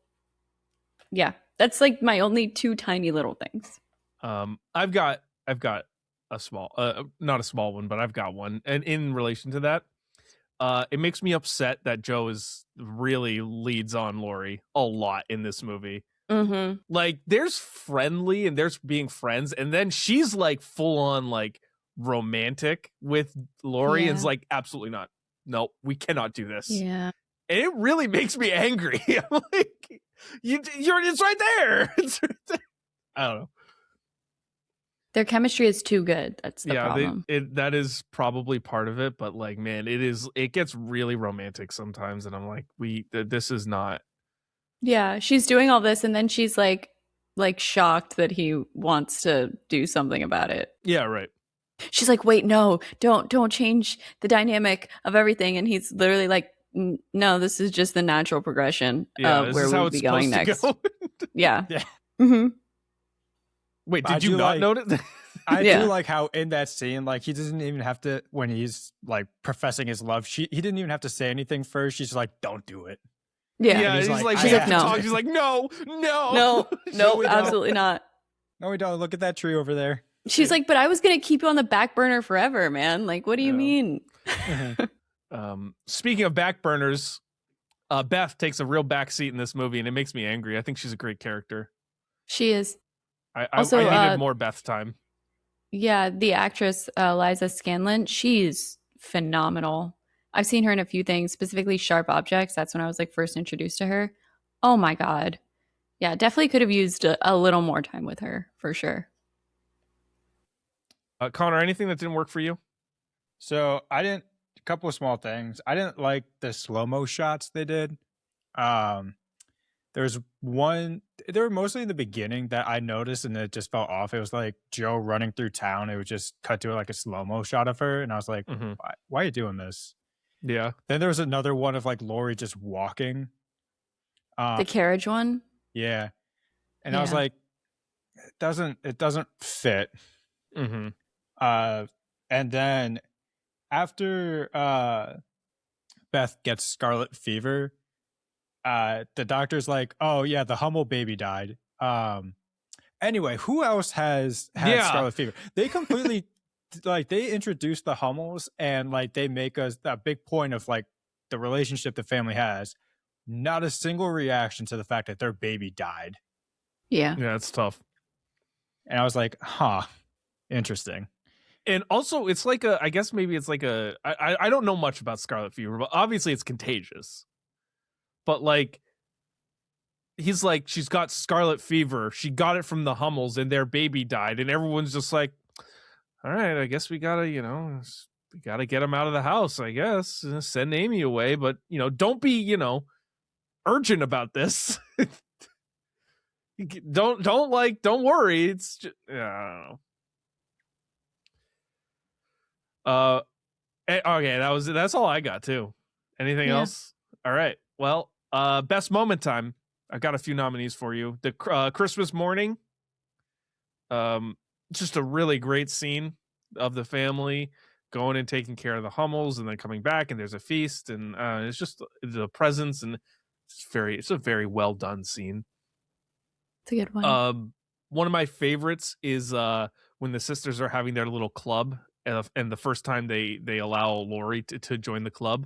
yeah, that's like my only 2 tiny little things. I've got a small, not a small one, but I've got one. And in relation to that, it makes me upset that Joe really leads on Laurie a lot in this movie. Mm-hmm. Like, there's friendly and there's being friends, and then she's like full on like romantic with Laurie, and it's like, absolutely not. No, we cannot do this. Yeah. And it really makes me angry. I'm like, it's right there. It's right there. I don't know. Their chemistry is too good. That's the problem. That is probably part of it, but like, man, it gets really romantic sometimes, and I'm like, this is not. Yeah, she's doing all this, and then she's like shocked that he wants to do something about it. Yeah, right. She's like, wait, no, don't change the dynamic of everything. And he's literally like, no, this is just the natural progression of where we'll be going next. Yeah. Mm-hmm. Wait, did you not notice? I do like how in that scene, like, he doesn't even have to, when he's like professing his love, he didn't even have to say anything first. She's like, don't do it. Yeah, he's like, she has to talk. She's like, no, absolutely not. No, we don't. Look at that tree over there. She's like, but I was going to keep you on the back burner forever, man. Like, what do you mean? Speaking of back burners, Beth takes a real back seat in this movie, and it makes me angry. I think she's a great character. She is. I needed more Beth time. Yeah, the actress, Liza Scanlon, she's phenomenal. I've seen her in a few things, specifically Sharp Objects. That's when I was like first introduced to her. Oh my God. Yeah, definitely could have used a little more time with her, for sure. Connor, anything that didn't work for you? So a couple of small things. I didn't like the slow-mo shots they did. There's one, they were mostly in the beginning that I noticed, and it just felt off. It was like Joe running through town. It would just cut to like a slow-mo shot of her. And I was like, why are you doing this? Yeah. Then there was another one of like Laurie just walking. The carriage one? Yeah. And I was like, it doesn't fit. Mm-hmm. And then after Beth gets scarlet fever, the doctor's like, oh yeah, the Hummel baby died. Anyway, who else has had scarlet fever? They completely like, they introduce the Hummels, and like they make us a big point of like the relationship the family has. Not a single reaction to the fact that their baby died. Yeah. Yeah, it's tough. And I was like, huh, interesting. And also, it's like I guess maybe it's like I don't know much about scarlet fever, but obviously it's contagious. But like, he's like, she's got scarlet fever. She got it from the Hummels, and their baby died, and everyone's just like, all right, I guess we gotta, we gotta get him out of the house. I guess send Amy away, but don't be, urgent about this. Don't worry. It's just, I don't know. Okay, that's all I got too. Anything else? All right. Well, best moment time. I got a few nominees for you. The Christmas morning. Just a really great scene of the family going and taking care of the Hummels, and then coming back, and there's a feast, and it's just the presents, and it's a very well done scene. It's a good one. One of my favorites is when the sisters are having their little club. And the first time they allow Laurie to join the club,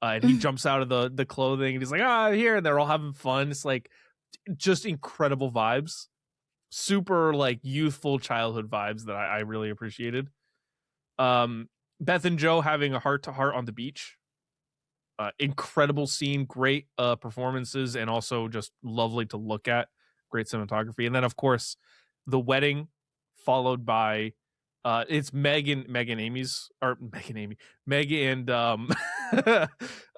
and he jumps out of the clothing, and he's like, here, and they're all having fun. It's like just incredible vibes, super like youthful childhood vibes that I really appreciated. Beth and Joe having a heart-to-heart on the beach, incredible scene, great performances, and also just lovely to look at, great cinematography. And then of course the wedding, followed by it's Meg and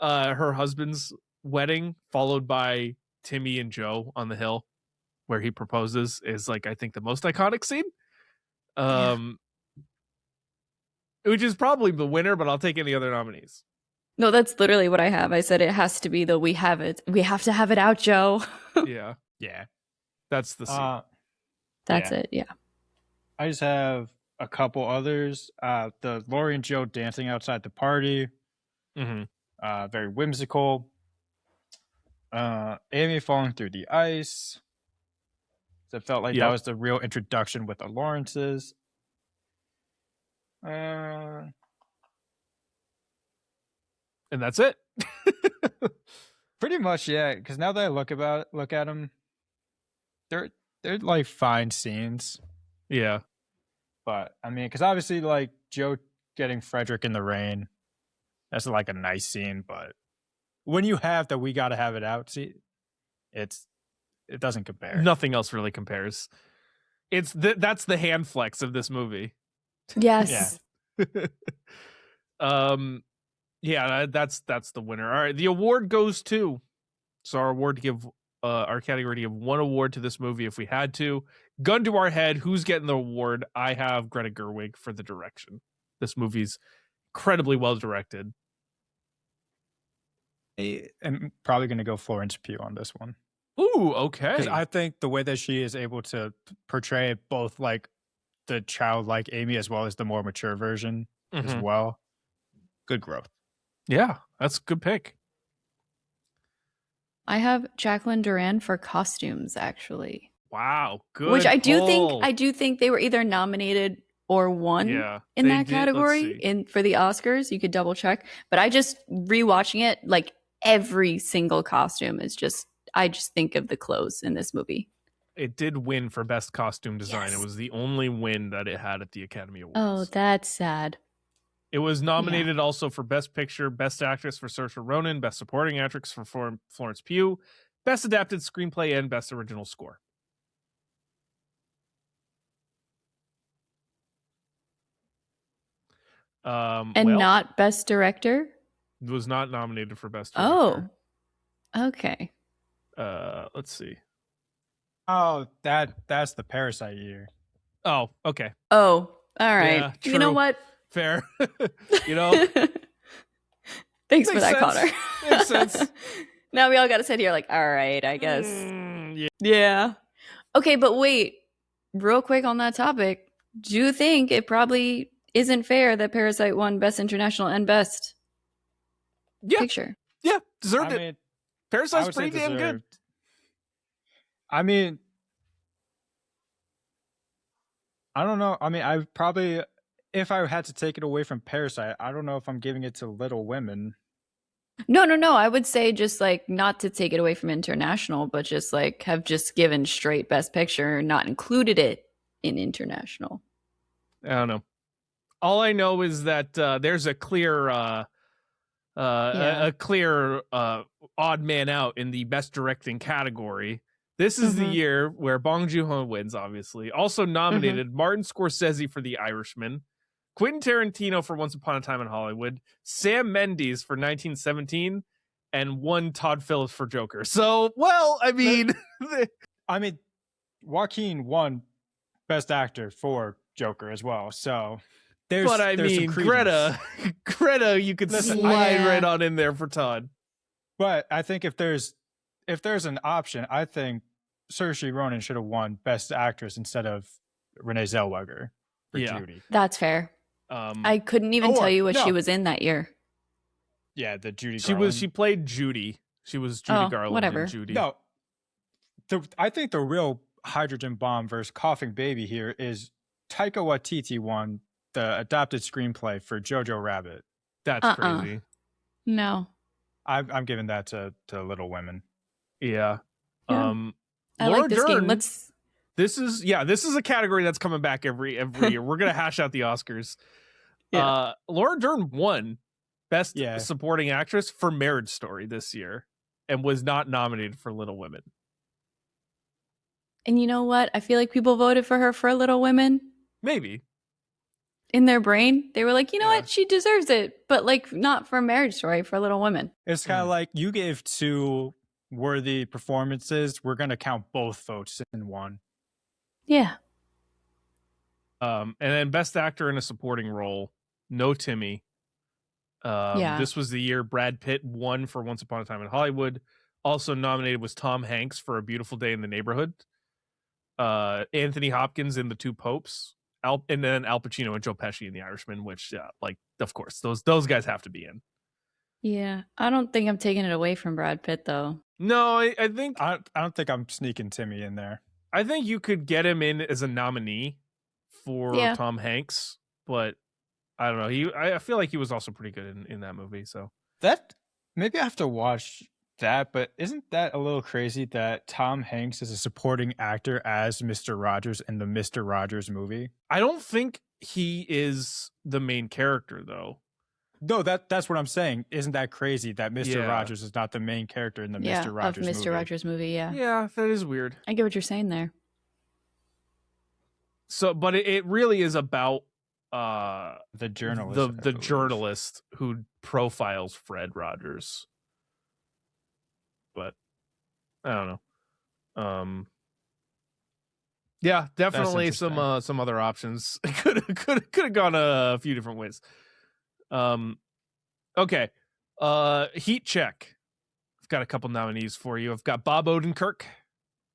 her husband's wedding, followed by Timmy and Joe on the hill where he proposes, is like, I think, the most iconic scene. Which is probably the winner, but I'll take any other nominees. No, that's literally what I have. I said it has to be the we have to have it out, Joe. Yeah. Yeah. That's the scene. That's it, yeah. I just have a couple others. The Laurie and Joe dancing outside the party. Very whimsical. Amy falling through the ice. So it felt like that was the real introduction with the Lawrences. And that's it. Pretty much, yeah. Because now that I look at them, they're like fine scenes. Yeah. But I mean, because obviously, like Joe getting Frederick in the rain, that's like a nice scene. But when you have the "we gotta have it out" scene, it doesn't compare. Nothing else really compares. It's that's the hand flex of this movie. Yes. Yeah, that's the winner. All right, the award goes to. So our award to give our category to give one award to this movie if we had to. Gun to our head, who's getting the award? I have Greta Gerwig for the direction. This movie's incredibly well directed. I'm probably going to go Florence Pugh on this one. Ooh, okay. Because I think the way that she is able to portray both like the childlike Amy as well as the more mature version as well, good growth. Yeah, that's a good pick. I have Jacqueline Duran for costumes, actually. Wow, good. Which I do think they were either nominated or won in that category for the Oscars. You could double check. But I just rewatching it, like every single costume is just, I just think of the clothes in this movie. It did win for best costume design. Yes. It was the only win that it had at the Academy Awards. Oh, that's sad. It was nominated also for Best Picture, Best Actress for Saoirse Ronan, Best Supporting Actress for Florence Pugh, Best Adapted Screenplay, and Best Original Score. Not Best Director? It was not nominated for Best Director. Oh, okay. Let's see. Oh, that's the Parasite year. Oh, okay. Oh, all right. Yeah, you know what? Fair. Thanks for that, Connor. Makes sense. Now we all got to sit here like, all right, I guess. Yeah. Okay, but wait. Real quick on that topic. Do you think it probably isn't fair that Parasite won Best International and Best Picture? Yeah, deserved it. Parasite's pretty damn good. I mean, I don't know. I mean, I probably, if I had to take it away from Parasite, I don't know if I'm giving it to Little Women. No. I would say just like not to take it away from international, but just like have just given straight Best Picture, not included it in international. I don't know. All I know is that there's a clear Yeah. a clear odd man out in the best directing category. This is the year where Bong Joon-ho wins, obviously. Also nominated Martin Scorsese for The Irishman, Quentin Tarantino for Once Upon a Time in Hollywood, Sam Mendes for 1917, and one Todd Phillips for Joker. So, well, I mean, Joaquin won Best Actor for Joker as well. So there's but I there's mean, some credence. Greta, you could slide right on in there for Todd. But I think if there's an option, I think Saoirse Ronan should have won Best Actress instead of Renee Zellweger for Judy. That's fair. I couldn't even tell you what she was in that year. Yeah, the Judy. She played Judy. She was Judy Garland. Whatever. And Judy. No, I think the real hydrogen bomb versus coughing baby here is Taika Waititi won the adapted screenplay for Jojo Rabbit. That's crazy. No, I'm giving that to Little Women. Yeah. I Laura like this Dern, game. This is a category that's coming back every year. We're gonna hash out the Oscars. Yeah. Laura Dern won Best Supporting Actress for Marriage Story this year, and was not nominated for Little Women. And you know what? I feel like people voted for her for Little Women. Maybe. In their brain, they were like, you know what? She deserves it. But like not for Marriage Story, for Little Women. It's kind of like you gave two worthy performances. We're going to count both votes in one. Yeah. And then Best Actor in a Supporting Role, no Timmy. This was the year Brad Pitt won for Once Upon a Time in Hollywood. Also nominated was Tom Hanks for A Beautiful Day in the Neighborhood. Anthony Hopkins in The Two Popes, and then Al Pacino and Joe Pesci in The Irishman, which, of course, those guys have to be in. Yeah, I don't think I'm taking it away from Brad Pitt, though. No, I think I don't think I'm sneaking Timmy in there. I think you could get him in as a nominee for Tom Hanks, but I don't know. I feel like he was also pretty good in that movie. So that maybe I have to watch that, but isn't that a little crazy that Tom Hanks is a supporting actor as Mr. Rogers in the Mr. Rogers movie? I don't think he is the main character, though. No, that's what I'm saying. Isn't that crazy that Mr. Rogers is not the main character in the Mr. Rogers movie? Mr. Rogers movie, yeah. Yeah, that is weird. I get what you're saying there. So, but it really is about the journalist, the journalist who profiles Fred Rogers. But I don't know. Yeah, definitely some other options. Could have gone a few different ways. Okay. Heat check. I've got a couple nominees for you. I've got Bob Odenkirk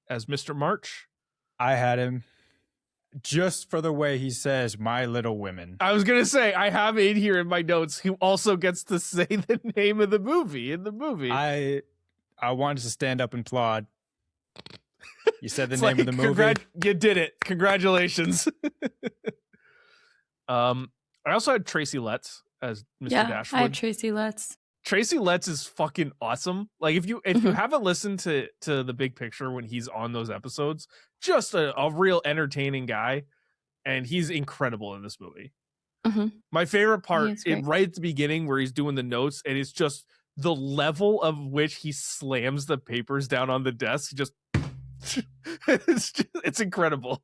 as Mr. March. I had him just for the way he says "My Little Women." I was gonna say I have it here in my notes. Who also gets to say the name of the movie in the movie. I wanted to stand up and applaud. You said the name of the movie. You did it. Congratulations. I also had Tracy Letts as Mr. Dashwood. I had Tracy Letts. Tracy Letts is fucking awesome. Like if you haven't listened to The Big Picture when he's on those episodes, just a real entertaining guy, and he's incredible in this movie. My favorite part right at the beginning where he's doing the notes, and it's just the level of which he slams the papers down on the desk. Just it's incredible.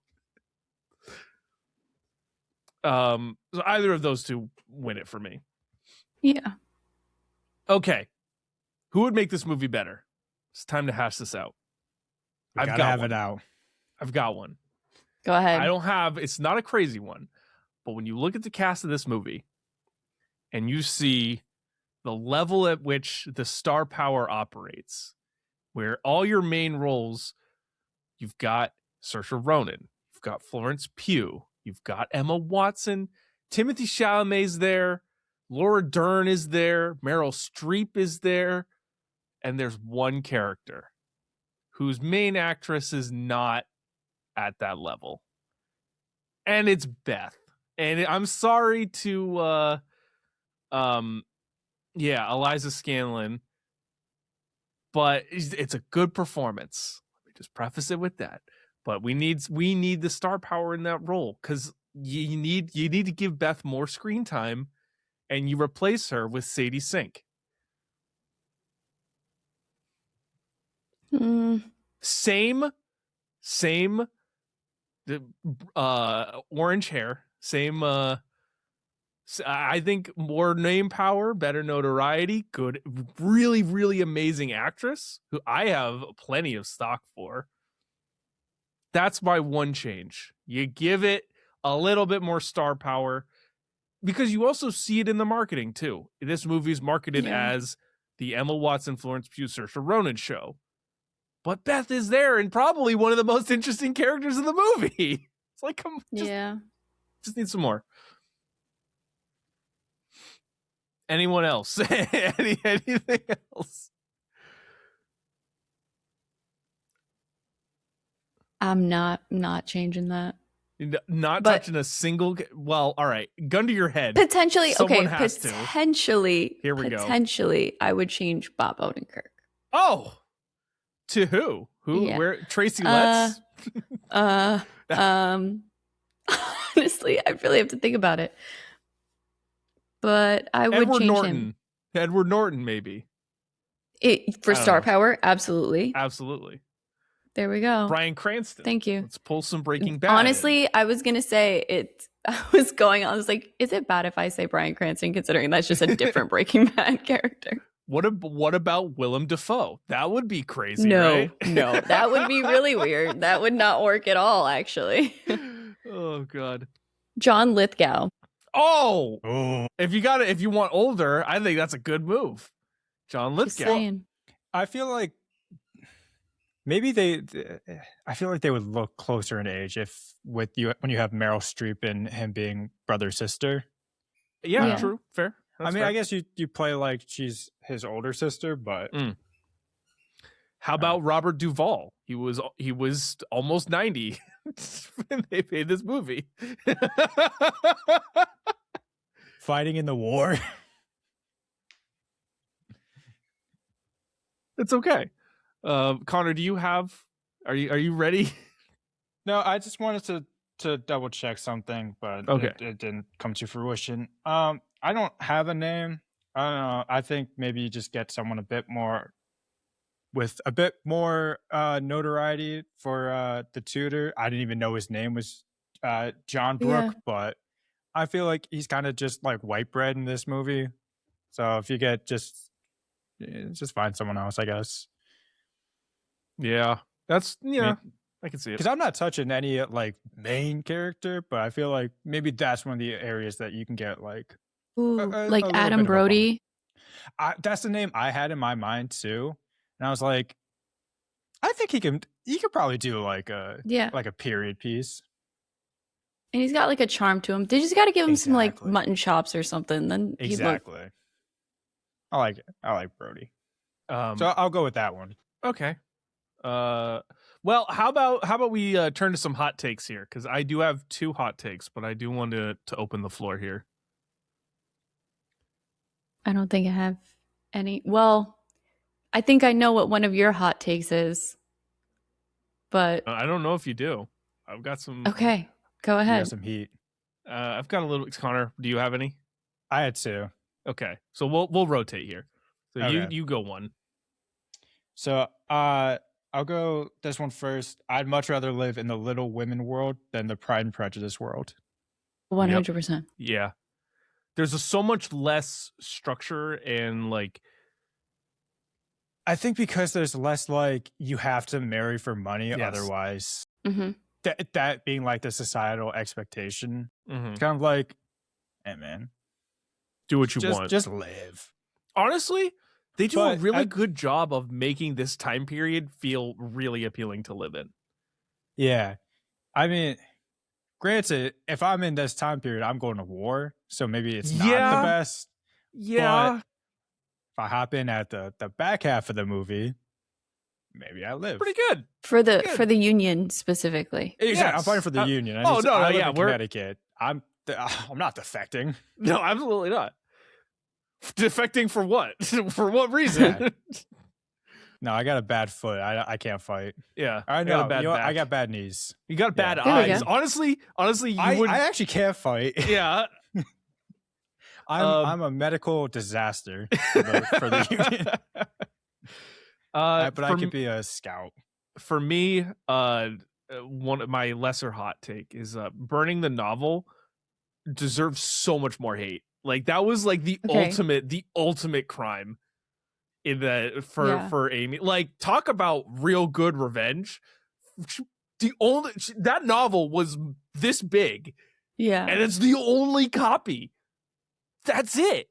So either of those two win it for me. Yeah. Okay. Who would make this movie better? It's time to hash this out. I've got it out. I've got one. Go ahead. It's not a crazy one, but when you look at the cast of this movie and you see the level at which the star power operates, where all your main roles, you've got Saoirse Ronan, you've got Florence Pugh, you've got Emma Watson, Timothee Chalamet's there, Laura Dern is there, Meryl Streep is there, and there's one character whose main actress is not at that level. And it's Beth. And I'm sorry to Yeah, Eliza Scanlon. But it's a good performance. Let me just preface it with that. But we need the star power in that role, because you need to give Beth more screen time, and you replace her with Sadie Sink. Same orange hair, same I think more name power, better notoriety, good, really, really amazing actress who I have plenty of stock for. That's my one change. You give it a little bit more star power, because you also see it in the marketing too. This movie's marketed as the Emma Watson, Florence Pugh, Saoirse Ronan show. But Beth is there and probably one of the most interesting characters in the movie. It's like, come, just need some more. Anyone else? Anything else? I'm not changing that. Not touching a single. Well, all right. Gun to your head. Potentially, Someone okay. has Potentially, here we go. Potentially, I would change Bob Odenkirk. Oh, to who? Who? Yeah. Where? Tracy Letts. Honestly, I really have to think about it. But I would Edward change Norton. him. Edward Norton, maybe. For star power, absolutely. Absolutely. There we go. Bryan Cranston. Thank you. Let's pull some Breaking Bad. Honestly, I was gonna say it. I was like, is it bad if I say Bryan Cranston, considering that's just a different Breaking Bad character? What about Willem Dafoe? That would be crazy. No, right? no, that would be really weird. That would not work at all, actually. Oh God. John Lithgow. Oh, if you want older, I think that's a good move. John Lithgow. I feel like maybe I feel like they would look closer in age when you have Meryl Streep and him being brother sister. Yeah, true, fair. That's fair. I guess you play like she's his older sister, but how about Robert Duvall? He was almost 90 when they made this movie. Fighting in the war. It's okay. Connor, are you ready? No, I just wanted to double check something, but it didn't come to fruition. I don't have a name. I don't know. I think maybe you just get someone with a bit more notoriety for the tutor. I didn't even know his name was John Brooke, but I feel like he's kind of just like white bread in this movie. So if you get just find someone else, I guess. Yeah, that's I can see it. Because I'm not touching any like main character, but I feel like maybe that's one of the areas that you can get like. Like Adam Brody. That's the name I had in my mind too, and I was like, I think he could probably do like a period piece. And he's got like a charm to him. They just got to give him some like mutton chops or something. Then exactly. I like it. I like Brody. So I'll go with that one. Okay. Well, how about we turn to some hot takes here, because I do have 2 hot takes, but I do want to open the floor here. I don't think I have any. Well, I think I know what one of your hot takes is, but I don't know if you do. I've got some. Okay, go ahead. You got some heat. I've got a little. Connor, do you have any? I had 2. Okay, so we'll rotate here. So okay. you go one. So I'll go this one first. I'd much rather live in the Little Women world than the Pride and Prejudice world. 100%. Yeah. There's so much less structure and like. I think because there's less like you have to marry for money otherwise. Mm-hmm. That being like the societal expectation. Mm-hmm. It's kind of like, hey man, do what you want. Just live. Honestly, they do a really good job of making this time period feel really appealing to live in. Yeah. I mean, granted, if I'm in this time period, I'm going to war, so maybe it's not the best. Yeah. But if I hop in at the back half of the movie, maybe I live. Pretty good. For the Union specifically. Exactly. Yes. I'm fighting for the Union. I live in Connecticut. I'm not defecting. No, absolutely not. Defecting for what? For what reason? Yeah. No, I got a bad foot. I can't fight. Yeah, I got a know. bad You know, I back. got bad knees. You got bad There we eyes. go. Honestly, you would. I actually can't fight. Yeah. I'm a medical disaster for the union. But I could be a scout. For me, one of my lesser hot take is burning the novel deserves so much more hate. Like that was like the ultimate crime in that for Amy. Like talk about real good revenge. That novel was this big. Yeah. And it's the only copy. That's it.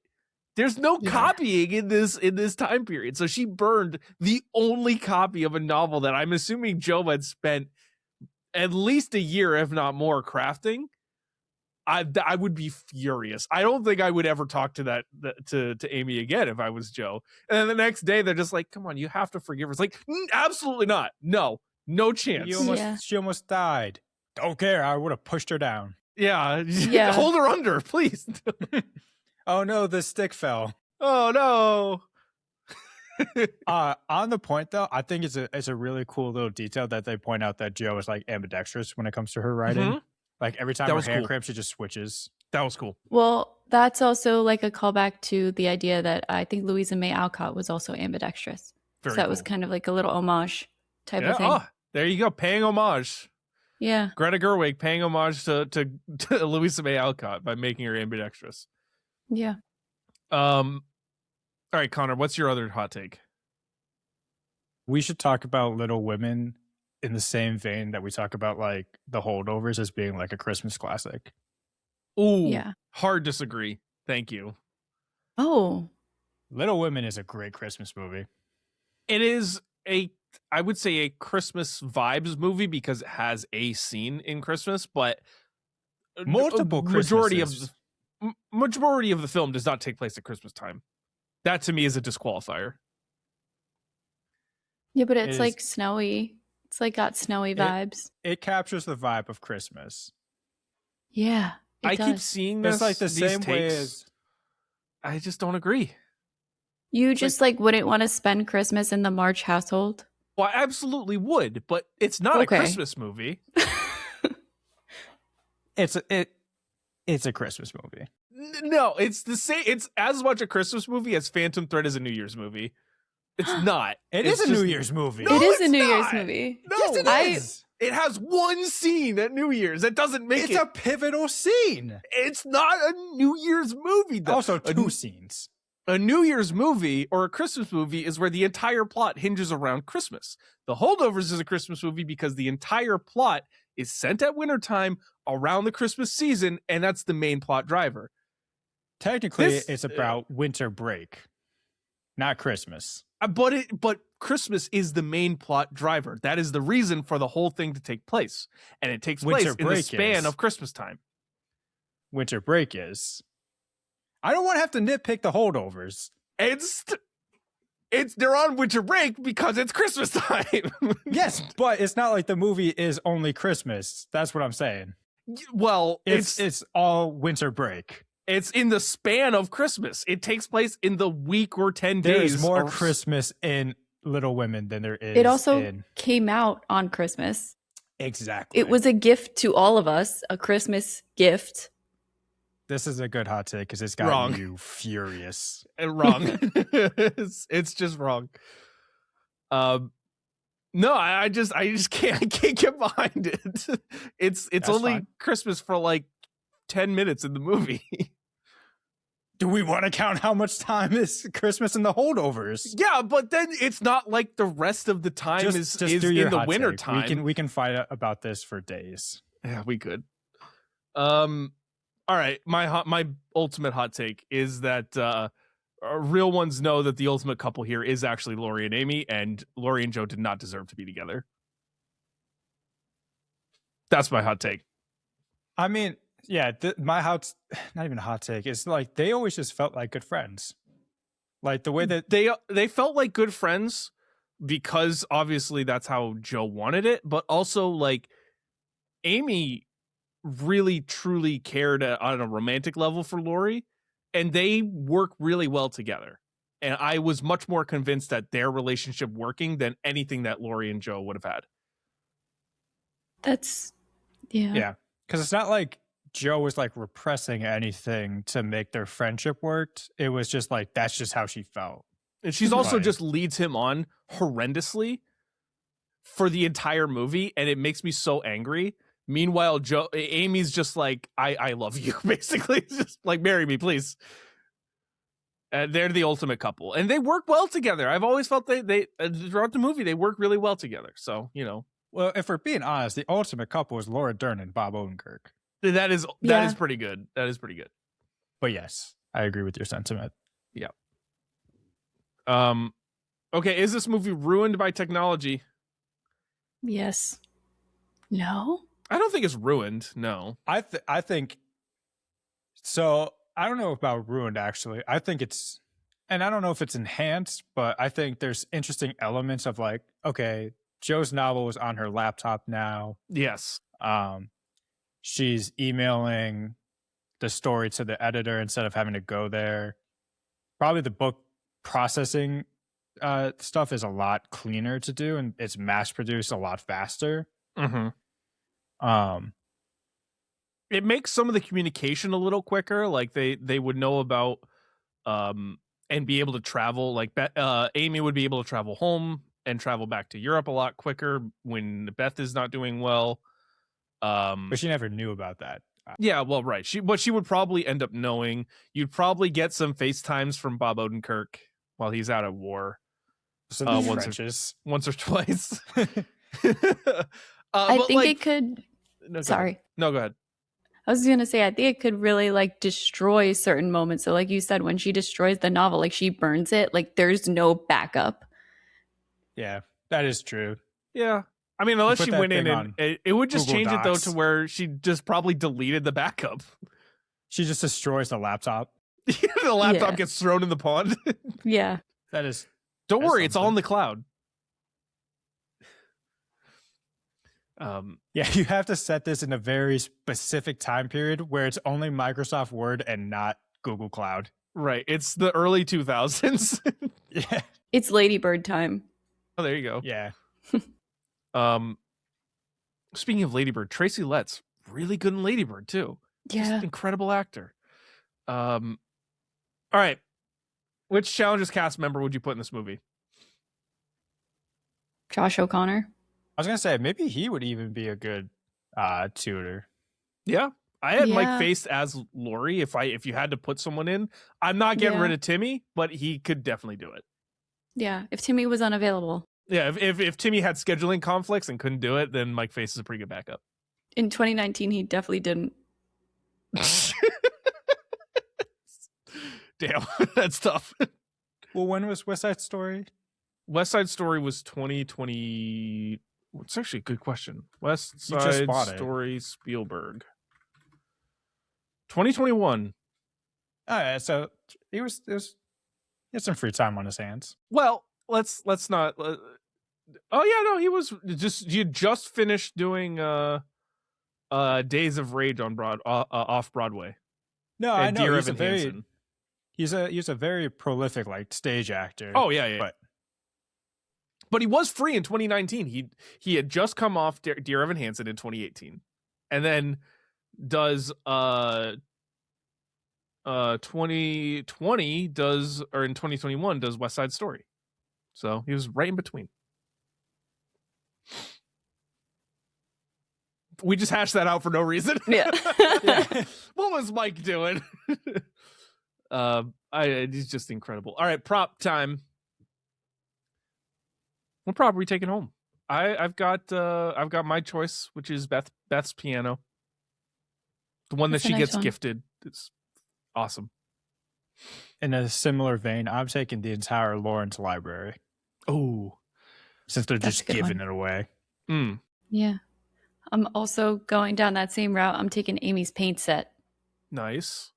There's no copying in this time period. So she burned the only copy of a novel that I'm assuming Joe had spent at least a year, if not more, crafting. I would be furious. I don't think I would ever talk to to Amy again if I was Joe. And then the next day they're just like, "Come on, you have to forgive her." It's like, absolutely not. No chance. She almost died. Don't care. I would have pushed her down. Yeah. Yeah. Hold her under, please. Oh no, the stick fell. Oh no. On the point though, I think it's a really cool little detail that they point out that Joe is like ambidextrous when it comes to her writing. Mm-hmm. Like every time That her was hand cool. cramps, she just switches. That was cool. Well, that's also like a callback to the idea that I think Louisa May Alcott was also ambidextrous. Very so that cool. was kind of like a little homage type of thing. Oh, there you go. Paying homage. Yeah. Greta Gerwig paying homage to Louisa May Alcott by making her ambidextrous. Yeah. All right, Connor, what's your other hot take? We should talk about Little Women in the same vein that we talk about like The Holdovers as being like a Christmas classic. Ooh, Yeah. hard disagree. Thank you. Oh. Little Women is a great Christmas movie. It is I would say a Christmas vibes movie because it has a scene in Christmas, but Multiple majority of the film does not take place at Christmas time. That to me is a disqualifier. Yeah, but it's like snowy. It's like got snowy vibes. It captures the vibe of Christmas. Yeah. I keep seeing this. It's like the same way as I just don't agree. You just like wouldn't want to spend Christmas in the March household? Well, I absolutely would, but it's not a Christmas movie. It's a Christmas movie. No, it's the same. It's as much a Christmas movie as Phantom Thread is a New Year's movie. It's not. It's a New Year's movie. No, it is a it's New not. Year's movie. No, Yes, it is. It has one scene at New Year's. That doesn't make It's a pivotal scene. It's not a New Year's movie, though. Also, two scenes. A New Year's movie or a Christmas movie is where the entire plot hinges around Christmas. The Holdovers is a Christmas movie because the entire plot is set at wintertime around the Christmas season, and that's the main plot driver. Technically, it's about winter break, not Christmas. But Christmas is the main plot driver. That is the reason for the whole thing to take place, and it takes place in the span of Christmas time. Winter break is. I don't want to have to nitpick the Holdovers. They're on winter break because it's Christmas time. Yes, but it's not like the movie is only Christmas. That's what I'm saying. Well, it's all winter break. It's in the span of Christmas. It takes place in the week or 10 days. There is more Christmas in Little Women than there is. It also came out on Christmas. Exactly. It was a gift to all of us, a Christmas gift. This is a good hot take because it's got you furious. Wrong. It's just wrong. No, I just can't get behind it. It's only fine. Christmas for like 10 minutes in the movie. Do we want to count how much time is Christmas in the Holdovers? Yeah, but then it's not like the rest of the time is in the winter time. We can fight about this for days. Yeah, we could. All right, my ultimate hot take is that real ones know that the ultimate couple here is actually Laurie and Amy, and Laurie and Joe did not deserve to be together. That's my hot take. I mean, yeah, my not even a hot take. It's like they always just felt like good friends. Like the way that they felt like good friends because obviously that's how Joe wanted it, but also like Amy really truly cared on a romantic level for Laurie, and they work really well together. And I was much more convinced that their relationship working than anything that Laurie and Joe would have had. That's Yeah. Because it's not like Joe was like repressing anything to make their friendship work. It was just like, that's just how she felt. And she's also Right. just leads him on horrendously for the entire movie. And it makes me so angry. Meanwhile, Amy's just like, I love you, basically. It's just like, marry me, please. And they're the ultimate couple. And they work well together. I've always felt they throughout the movie, they work really well together. So, you know. Well, if we're being honest, the ultimate couple is Laura Dern and Bob Odenkirk. That is pretty good. That is pretty good. But yes, I agree with your sentiment. Yeah. Okay, is this movie ruined by technology? Yes. No? I don't think it's ruined. No. I think so. I don't know about ruined, actually. I think it's, and I don't know if it's enhanced, but I think there's interesting elements of like, okay, Joe's novel is on her laptop now. Yes. She's emailing the story to the editor instead of having to go there. Probably the book processing stuff is a lot cleaner to do, and it's mass produced a lot faster. Mm-hmm. It makes some of the communication a little quicker. Like they would know about and be able to travel. Like Amy would be able to travel home and travel back to Europe a lot quicker when Beth is not doing well. But she never knew about that. Yeah, well, right. She would probably end up knowing. You'd probably get some FaceTimes from Bob Odenkirk while he's out at war. So once or twice. I think it could. No, sorry. No, go ahead. I was going to say, I think it could really like destroy certain moments. So like you said, when she destroys the novel, like she burns it, like there's no backup. Yeah, that is true. Yeah. I mean, unless she went in and it would just Google change Docs. it though to where she just probably deleted the backup. She just destroys the laptop. The laptop gets thrown in the pond. Yeah. That is. Don't worry, it's all in the cloud. Yeah, you have to set this in a very specific time period where it's only Microsoft Word and not Google Cloud. Right. It's the early 2000s. Yeah. It's Lady Bird time. Oh, there you go. Yeah. Speaking of Lady Bird, Tracy Letts, really good in Lady Bird too. Yeah. Just incredible actor. All right. Which Challenges cast member would you put in this movie? Josh O'Connor. I was going to say, maybe he would even be a good tutor. Yeah. I had Mike Face as Laurie if you had to put someone in. I'm not getting rid of Timmy, but he could definitely do it. Yeah. If Timmy was unavailable. Yeah, if Timmy had scheduling conflicts and couldn't do it, then Mike Face is a pretty good backup. In 2019, he definitely didn't. Damn, that's tough. Well, when was West Side Story? West Side Story was 2020. It's actually a good question. West Side Story Spielberg. 2021. Oh, yeah, so he had some free time on his hands. Well, let's not. Oh yeah, no, he was you just finished doing Days of Rage on off Broadway. No, I know he's a very prolific like stage actor. Oh yeah. But he was free in 2019. He had just come off Dear Evan Hansen in 2018, and then does 2020 does, or in 2021 does West Side Story. So he was right in between. We just hashed that out for no reason. Yeah. What was Mike doing? He's just incredible. All right, prop time. What prop are we taking home? I've got my choice, which is Beth's piano. The one that she gets gifted. It's awesome. In a similar vein, I'm taking the entire Lawrence library. Oh, since they're just giving it away. Mm. Yeah. I'm also going down that same route. I'm taking Amy's paint set. Nice.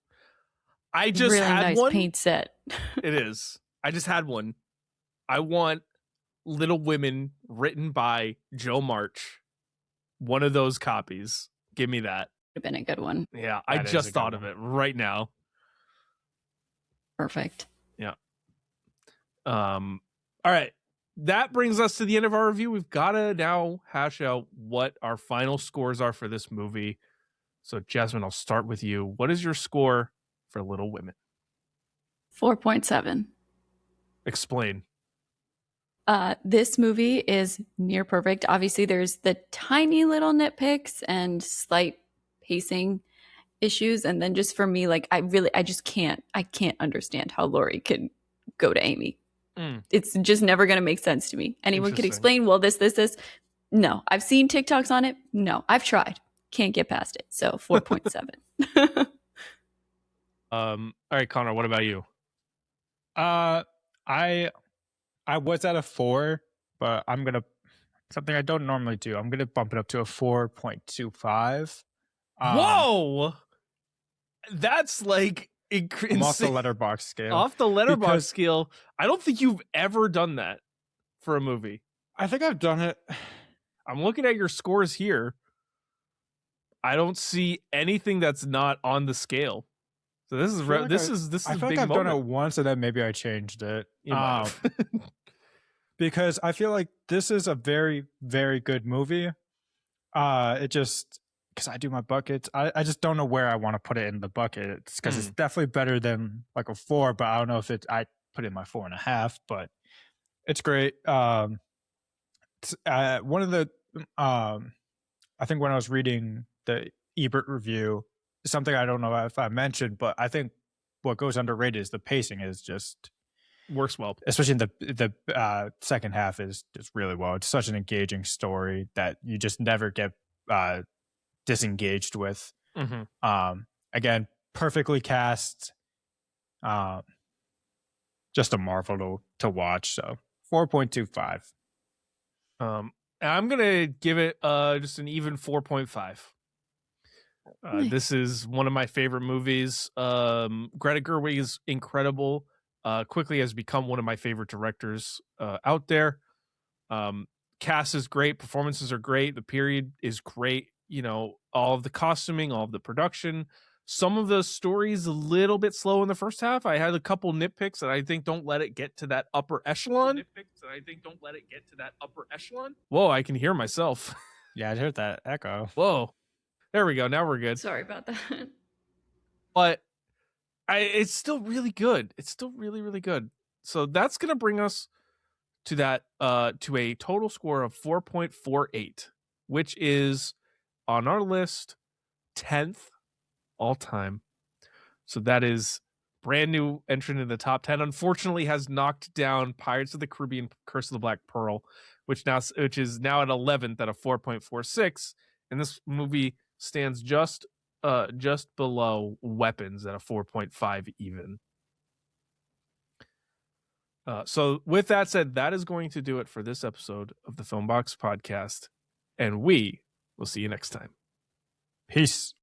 I just really had nice one. Paint set. It is. I just had one. I want Little Women written by Joe March. One of those copies. Give me that. Would have been a good one. Yeah, I just thought of it right now. Perfect. Yeah. All right. That brings us to the end of our review. We've got to now hash out what our final scores are for this movie. So, Jasmine, I'll start with you. What is your score for Little Women? 4.7. Explain. This movie is near perfect. Obviously, there's the tiny little nitpicks and slight pacing issues. And then just for me, like, I just can't understand how Laurie could go to Amy. It's just never going to make sense to me. Anyone could explain, well, this. No, I've seen TikToks on it. No, I've tried. Can't get past it. So 4.7. All right, Connor, what about you? I was at a 4, but I'm gonna something I don't normally do. I'm gonna bump it up to a 4.25. Whoa, that's like I'm off the Letterboxd scale. Off the Letterboxd scale, I don't think you've ever done that for a movie. I think I've done it. I'm looking at your scores here. I don't see anything that's not on the scale. So this is I feel like I've done it once, and then maybe I changed it. Because I feel like this is a very, very good movie. It just, because I do my buckets, I just don't know where I want to put it in the bucket. It's because it's definitely better than like a 4, but I don't know if I put it in my 4.5, but it's great. One of the, I think when I was reading the Ebert review, something I don't know if I mentioned, but I think what goes underrated is the pacing is just works well, especially in the second half is just really well. It's such an engaging story that you just never get disengaged with. Again, perfectly cast, just a marvel to watch. So 4.25. I'm gonna give it just an even 4.5. Nice. This is one of my favorite movies. Greta Gerwig is incredible. Quickly has become one of my favorite directors out there. Cast is great. Performances are great. The period is great. You know, all of the costuming, all of the production. Some of the stories a little bit slow in the first half. I had a couple nitpicks that I think don't let it get to that upper echelon. Whoa, I can hear myself. Yeah, I heard that echo. Whoa. There we go. Now we're good. Sorry about that. But it's still really good. It's still really, really good. So that's going to bring us to that to a total score of 4.48, which is on our list 10th all time. So that is brand new entrant in the top 10. Unfortunately, has knocked down Pirates of the Caribbean: Curse of the Black Pearl, which is now at 11th at a 4.46, and this movie stands just below Weapons at a 4.5 even. So with that said, that is going to do it for this episode of the Filmbox Podcast, and we will see you next time. Peace.